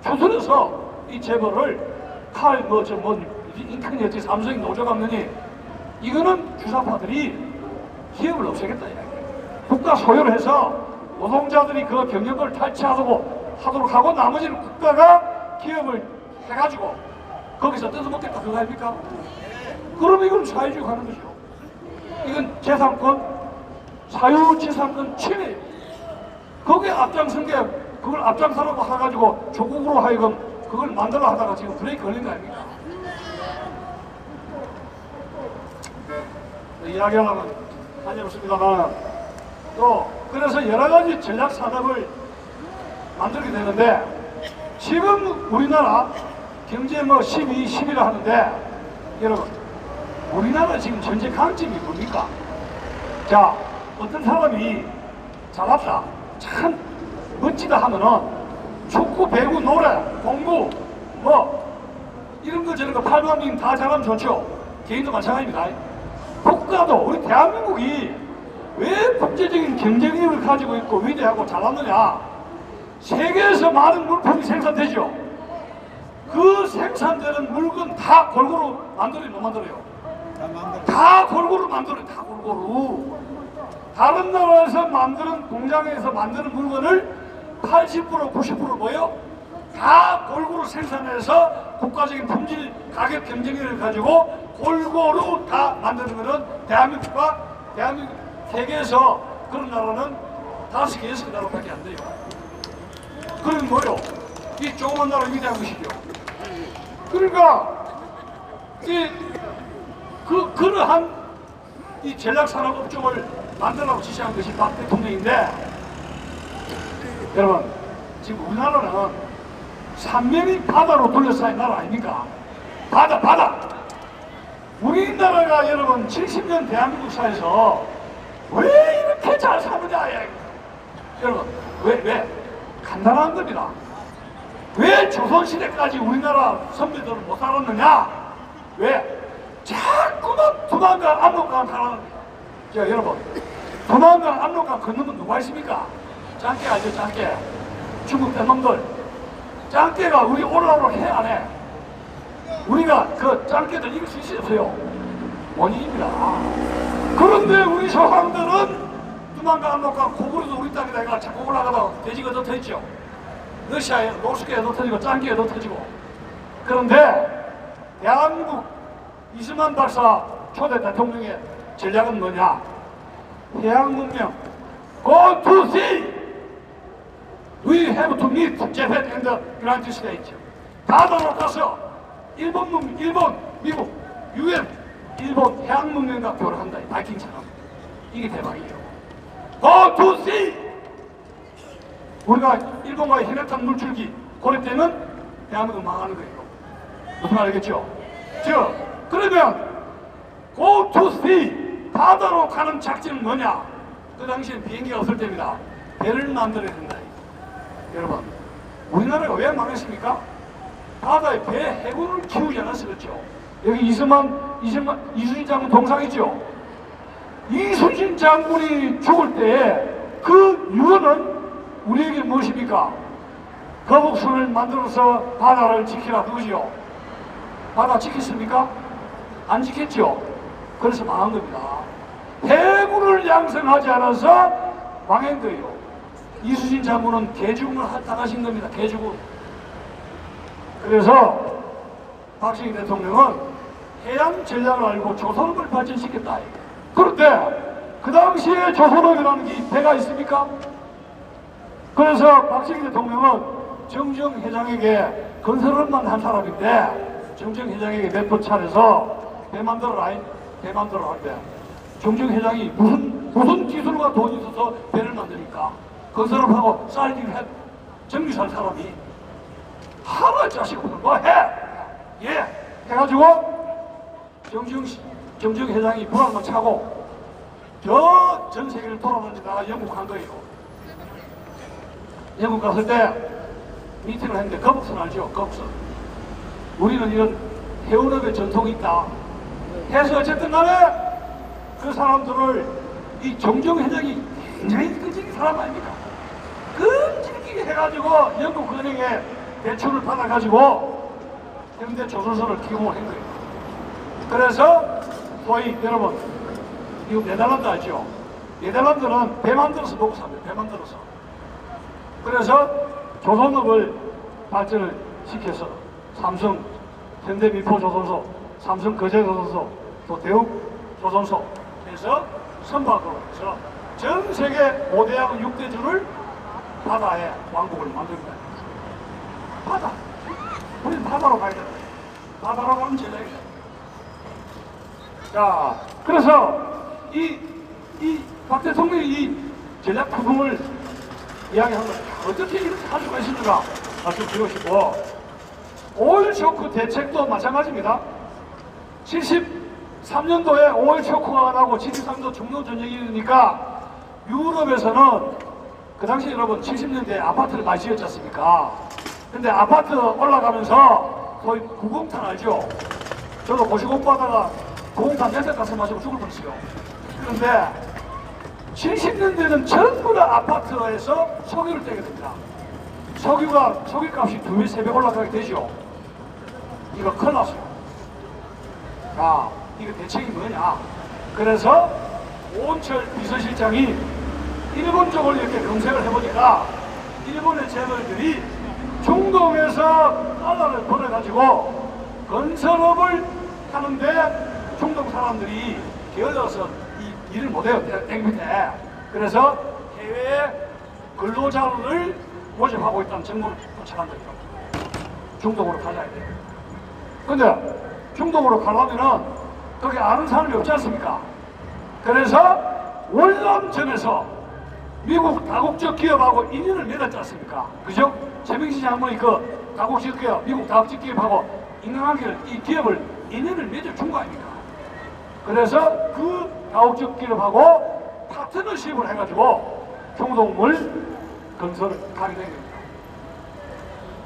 조선해서 이 재벌을 인간이 어떻게 삼성이 노조 감독이 이거는 주사파들이 기업을 없애겠다 이야기예요. 국가 소유를 해서 노동자들이 그 경영을 하도록 하고 나머지는 국가가 기업을 해가지고 거기서 뜯어먹겠다 그거 아닙니까? 그러면 이건 사회주의 하는 거죠. 이건 재산권, 사유재산권 침해. 거기에 앞장선 게 그걸 앞장서라고 해가지고 조국으로 하여금 그걸 만들어 하다가 지금 브레이크 걸린 거 아닙니까? 이야기하려면 한이 없습니다만 또 그래서 여러 가지 전략 산업을 만들게 되는데 지금 우리나라 경제 뭐 12, 11을 하는데 여러분 우리나라 지금 전체 강점이 뭡니까? 자 어떤 사람이 잘났다 참 멋지다 하면은 축구, 배구, 노래, 공부 뭐 이런 거 저런 거 팔방민 다 잘하면 좋죠. 개인도 마찬가지입니다. 국가도 우리 대한민국이 왜 국제적인 경쟁력을 가지고 있고 위대하고 잘났느냐? 세계에서 많은 물품이 생산되죠. 그 생산되는 물건 다 골고루 만들어요, 못 만들어요? 다 골고루 만들어요, 다 골고루. 다른 나라에서 만드는 공장에서 만드는 물건을 80% 90% 뭐요? 다 골고루 생산해서 국가적인 품질 가격 경쟁력을 가지고 골고루 다 만드는 것은 대한민국 세계에서 그런 나라는 5개, 6개 나라밖에 안 돼요. 그럼 뭐요? 이 조그만 나라 위대한 것이죠. 그러니까 그러한 이 전략산업 업종을 만들라고 지시한 것이 박 대통령인데 여러분 지금 우리나라는 삼면이 바다로 둘러싸인 나라 아닙니까? 바다. 우리나라가 여러분 70년 대한민국 사에서 왜 이렇게 잘 사느냐 여러분 왜? 간단한 겁니다. 왜 조선시대까지 우리나라 선비들은 못 살았느냐? 왜? 자꾸만 두만강 압록강 하라는 자 여러분 두만강 압록강 건너면 누가 있습니까? 짱깨 알죠? 짱깨 중국 떼놈들 짱깨가 우리 올라오라고 해 안 해? 우리가 그 짱깨들 이길 수 있어요? 원인입니다. 그런데 우리 조상들은 두만강 압록강 고구려도 우리 땅에다가 자꾸 올라가다가 돼지가 더 터지죠. 러시아에 노스케에 더 터지고 짱깨에 더 터지고 그런데 대한민국 이승만 박사 초대 대통령의 전략은 뭐냐? 해양 문명 Go to sea! We have to meet Japan and the United States. 바다로 가서 일본, 미국, UN, 일본 해양 문명과 교류한다. 바이킹처럼. 이게 대박이에요. Go to sea! 우리가 일본과의 해냈던 물줄기 고립되면 대한민국 망하는 거예요. 무슨 말 알겠죠? 그러면 Go to sea! 바다로 가는 작전은 뭐냐? 그 당시엔 비행기가 없을 때입니다. 배를 만들어야 된다. 여러분, 우리나라가 왜 망했습니까? 바다에 배 해군을 키우지 않아서 그렇죠. 여기 이순신 장군 동상 있죠? 이순신 장군이 죽을 때 그 유언은 우리에게 무엇입니까? 거북선을 만들어서 바다를 지키라 그거죠. 바다 지켰습니까? 안 지켰죠. 그래서 망한 겁니다. 해군을 양성하지 않아서 망한 거예요. 이순신 장군은 개죽음을 당하신 겁니다. 개죽음. 그래서 박정희 대통령은 해양 전략을 알고 조선업을 발전시켰다. 그런데 그 당시에 조선업이라는 게 배가 있습니까? 그래서 박정희 대통령은 정정 회장에게 건설업만 한 사람인데 정정 회장에게 몇 번 차려서 배 만들어라 할때 정정 회장이 무슨 기술과 돈이 있어서 배를 만드니까 건설업하고 쌀기를 해 정비할 사람이 하나 자식 없는 거 해! 예! 해가지고 정정 회장이 불안만 차고 전 세계를 돌아다니다가 영국 간 거예요. 영국 갔을 때 미팅을 했는데 거북선 알죠? 거북선. 우리는 이런 해운업의 전통이 있다. 해서 어쨌든 간에 그 사람들을 이 정정 회장이 굉장히 끈질긴 사람 아닙니까? 끈질기게 해가지고 영국 은행에 대출을 받아가지고 현대 조선소를 기공을 한 거예요. 그래서 소위 여러분 이거 네덜란드 알죠? 네덜란드는 배 만들어서 먹고 삽니다. 배 만들어서. 그래서 조선업을 발전을 시켜서 삼성, 현대미포조선소, 삼성 거제조선소, 또 대욱조선소 해서 선박으로 해서 전 세계 5대양 6대주를 바다에 왕국을 만듭니다. 바다. 우리는 바다로 가야 된다. 바다로 가면 전략이다. 자, 그래서 이 박 대통령이 이 전략 부분을 이야기한 걸 어떻게 이렇게 할 수가 있습니까? 말씀드리고 싶고, 오일 쇼크 대책도 마찬가지입니다. 73년도에 오일 쇼크가 나고 73년도 중동 전쟁이 일으니까 유럽에서는 그 당시 여러분 70년대에 아파트를 많이 지었지 않습니까? 근데 아파트 올라가면서 거의 구공탄 알죠? 저도 고시공부 하다가 구공탄 4대 가서 마시고 죽을 뻔했어요. 그런데 70년대는 전부 다 아파트에서 석유를 떼게 됩니다. 석유값이 2배, 3배 올라가게 되죠. 이거 큰일 났어요. 자, 이거 대책이 뭐냐? 그래서 오은철 비서실장이 일본 쪽을 이렇게 검색을 해보니까 일본의 재벌들이 중동에서 달러를 보내가지고 건설업을 하는데 중동 사람들이 게을러서 이 일을 못해요. 땡밑에. 그래서 해외에 근로자를 모집하고 있다는 정보를 도착한 거죠. 중동으로 가자 이래요. 근데 중동으로 가려면은 거기 아는 사람이 없지 않습니까? 그래서 월남전에서 미국 다국적 기업하고 인연을 맺었지 않습니까? 그죠? 최명식 장관이 그 다국적 기업, 미국 다국적 기업하고 인간관계를, 이 기업을 인연을 맺어준 거 아닙니까? 그래서 그 다국적 기업하고 파트너십을 해가지고 중동물 건설을 가게 된 겁니다.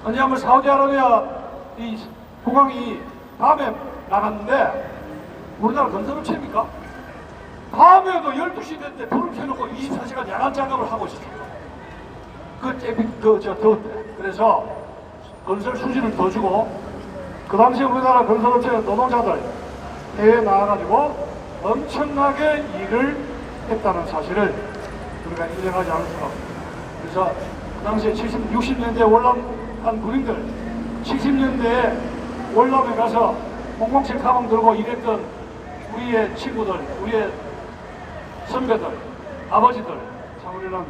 언제 한번 사우디아라비아 이 국왕이 밤에 나갔는데 우리나라 건설업체입니까? 밤에도 12시 됐는데 불을 켜놓고 24시간 야간 작업을 하고 있었습니다. 더울 때. 그래서 건설 수준을 더 주고, 그 당시 우리나라 건설업체 노동자들 해외에 나와가지고 엄청나게 일을 했다는 사실을 우리가 인정하지 않을 수가 없습니다. 그래서 그 당시에 60년대 월남한 군인들, 70년대에 월남에 가서 007 가방 들고 일했던 우리의 친구들, 우리의 선배들, 아버지들, 참 우리는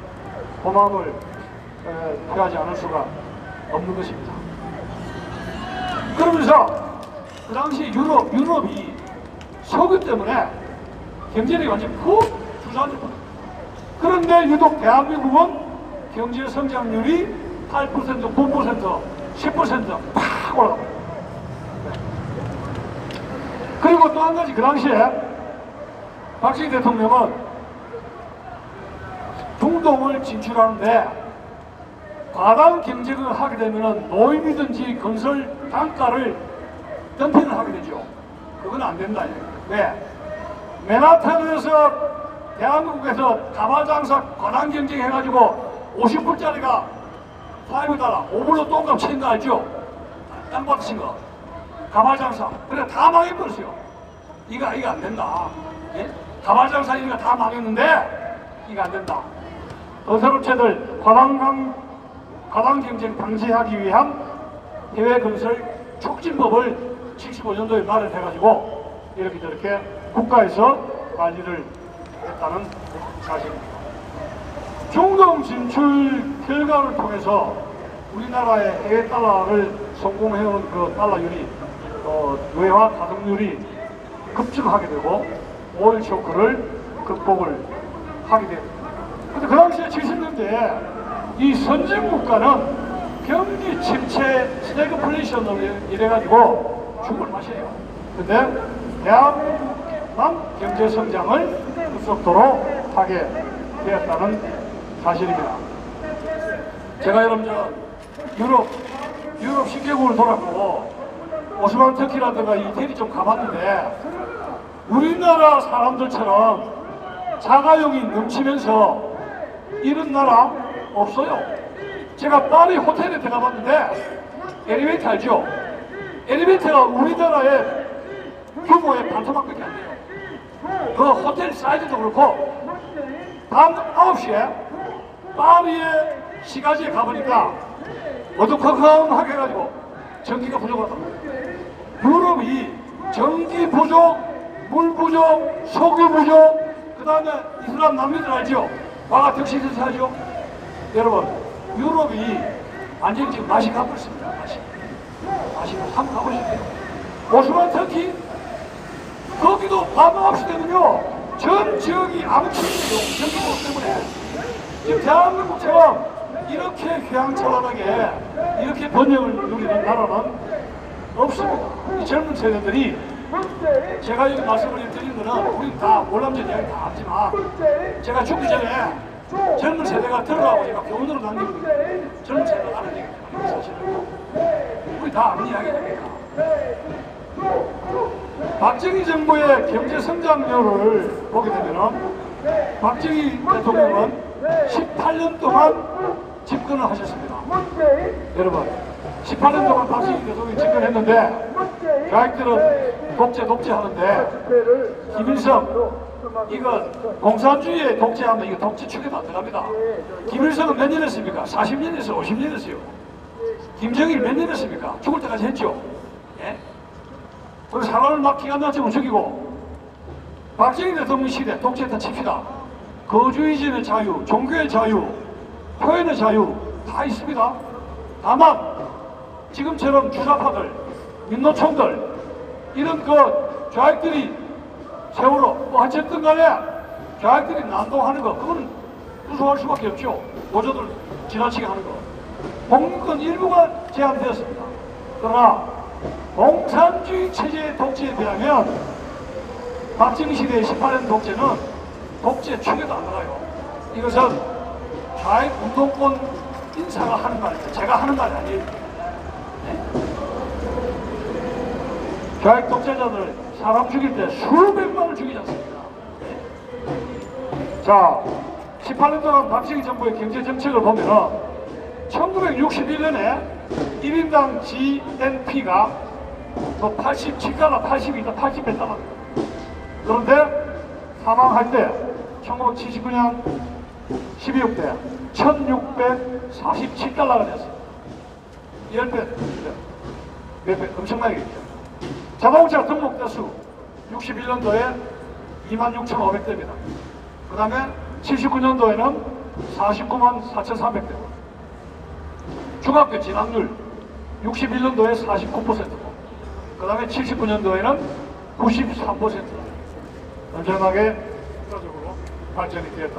고마움을 표하지 않을 수가 없는 것입니다. 그러면서 그 당시 유럽이 석유 때문에 경제력이 완전 푹 주저앉았다. 그런데 유독 대한민국은 경제 성장률이 8%, 9%, 10%팍 올라갑니다. 그리고 또 한 가지, 그 당시에 박정희 대통령은 중동을 진출하는데 과당 경쟁을 하게 되면 노임이든지 건설 단가를 덤핑을 하게 되죠. 그건 안 된다. 왜? 맨하탄에서 대한민국에서 가발 장사 과당 경쟁해가지고 50불짜리가 5달러, 5불로 똥값 친 거 알죠? 땅밭 친 거. 가발 장사. 그래, 다 망해버렸어요. 이거 안 된다. 예? 가발 장사 이거 다 망했는데, 이거 안 된다. 건설업체들 과당 경쟁 방지하기 위한 해외 건설 촉진법을 75년도에 마련해가지고 이렇게 저렇게 국가에서 관리를 했다는 사실입니다. 중동 진출 결과를 통해서 우리나라의 해외 달러를 성공해오는 그 달러율이 외화 가동률이 급증하게 되고 오일 쇼크를 극복을 하게 됩니다. 근데 그 당시에 70년대에 이 선진 국가는 경기 침체 스태그플레이션으로 이래가지고 죽을 맛이에요. 근데 대한민국만 경제 성장을 급속도로 하게 되었다는 사실입니다. 제가 여러분 유럽 10개국을 돌았고 오스만 터키라든가 이태리 좀 가봤는데 우리나라 사람들처럼 자가용이 넘치면서 이런 나라 없어요. 제가 파리 호텔에 들어가봤는데 엘리베이터 알죠? 엘리베이터가 우리나라의 규모의 반토막밖에 안 돼요. 그 호텔 사이즈도 그렇고 밤 9시에 파리의 시가지에 가보니까 어두컴컴하게 해가지고 전기가 부족하다. 유럽이 전기 부족, 물 부족, 석유 부족, 그 다음에 이슬람 난민들 알죠? 와가 덕식에서 하죠? 여러분, 유럽이 완전히 지금 맛이 가버렸습니다. 맛이 한번 가보실게요. 오스만 터키, 거기도 밤 9시 되면요, 전 지역이 암흑해요. 전기 부족 때문에. 지금 대한민국처럼 이렇게 휘황찬란하게 이렇게 번영을 누리는 나라는 없습니다. 이 젊은 세대들이 제가 여기 말씀을 드린 거는 우리 다 월남전 이야기 다 하지만 제가 죽기 전에 젊은 세대가 들어가고 제가 교훈으로 남기고 젊은 세대가 하는 얘기입니다. 사실은 우리 다 아는 이야기니까. 박정희 정부의 경제 성장률을 보게 되면 박정희 대통령은 18년 동안 집권을 하셨습니다. 여러분, 18년 동안 박정희 대통령이 집권했는데 자기들은 독재 하는데 김일성 이거 공산주의의 독재하면 이거 독재 축에도 안 들어갑니다. 김일성은 몇 년 했습니까? 40년 했어요? 50년 했어요? 김정일 몇 년 했습니까? 죽을 때까지 했죠. 예? 그리고 사람을 막 기가 막히면 죽이고 박정희 대통령 시대 독재했다 칩시다. 거주의지의 자유, 종교의 자유, 표현의 자유 다 있습니다. 다만 지금처럼 주사파들, 민노총들 이런 그 좌익들이 세월호 뭐 어쨌든 간에 좌익들이 난동하는 거 그거는 무서워할 수밖에 없죠. 보조들 지나치게 하는 거. 공무권 일부가 제한되었습니다. 그러나 공산주의 체제의 독재에 비하면 박정희 시대의 18년 독재는 독재 축에도 안 나가요. 이것은 좌익 운동권 인사가 하는 말입니다. 제가 하는 말이 아니에요. 네? 좌익 독재자들 사람 죽일 때 수백만을 죽이지 않습니까? 네? 자, 18년 동안 박정희 정부의 경제정책을 보면 1961년에 1인당 GNP가 87달러, 82달러, 81달러. 그런데 사망할 때 1979년 12억 대 1647달러가 됐어요. 10배, 몇 배, 엄청나게 있죠. 자동차 등록 대수 61년도에 26,500대입니다. 그 다음에 79년도에는 49만 4,300대. 중학교 진학률 61년도에 49%고, 그 다음에 79년도에는 93%. 엄청나게 국가적으로 발전이 되었다.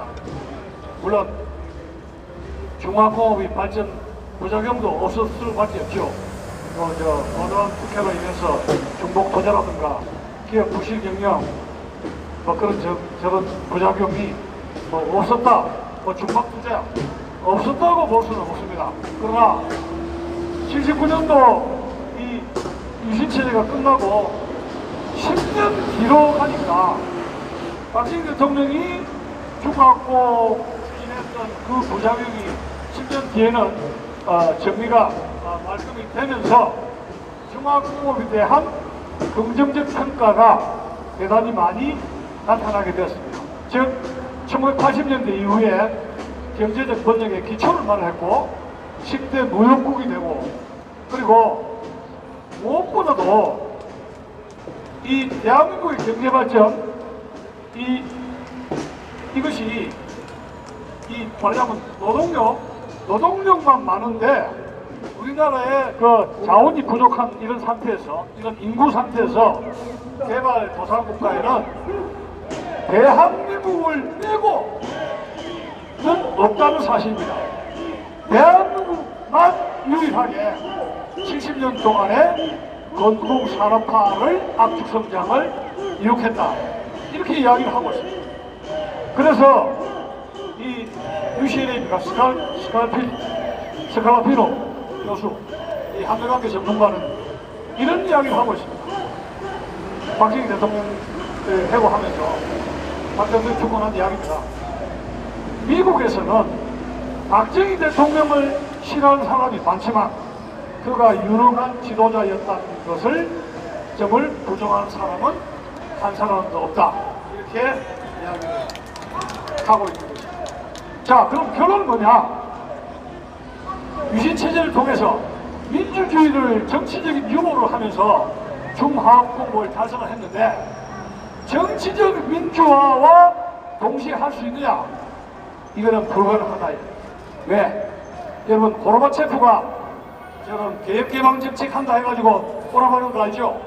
물론 중화공업이 발전 부작용도 없었을 수밖에 없죠. 어떠한 국회로 인해서 중복 투자라든가 기업 부실 경영 그런 저런 부작용이 없었다. 중박 투자 없었다고 볼 수는 없습니다. 그러나 79년도 이 유신체제가 끝나고 10년 뒤로 가니까 박정희 대통령이 중학고 추진했던 그 부작용이 10년 뒤에는 정리가 말끔히 되면서 중화공업에 대한 긍정적 평가가 대단히 많이 나타나게 되었습니다. 즉 1980년대 이후에 경제적 번영의 기초를 마련했고 10대 무역국이 되고, 그리고 무엇보다도 이 대한민국의 경제발전 이것이 말하자면 노동력만 많은데 우리나라의 그 자원이 부족한 이런 상태에서, 이런 인구 상태에서 개발도상국가에는 대한민국을 빼고는 없다는 사실입니다. 대한민국만 유일하게 70년 동안의 건국 산업화를 압축 성장을 이룩했다. 이렇게 이야기를 하고 있습니다. 그래서 이 UCLA니까 스칼라피노 교수, 이 한국관계 전문가는 이런 이야기를 하고 있습니다. 박정희 대통령 회고하면서 박정희 주권한 이야기입니다. 미국에서는 박정희 대통령을 싫어하는 사람이 많지만 그가 유능한 지도자였다는 것을 점을 부정하는 사람은 한 사람도 없다. 이렇게 이야기를 하고 있는 것입니다. 자, 그럼 결론은 뭐냐? 유신체제를 통해서 민주주의를 정치적인 유보로 하면서 중화공복을 달성을 했는데 정치적 민주화와 동시에 할 수 있느냐? 이거는 불가능하다. 왜? 여러분 고르바체프가 저는 개혁개방 정책 한다 해가지고 오라가는 거 알죠?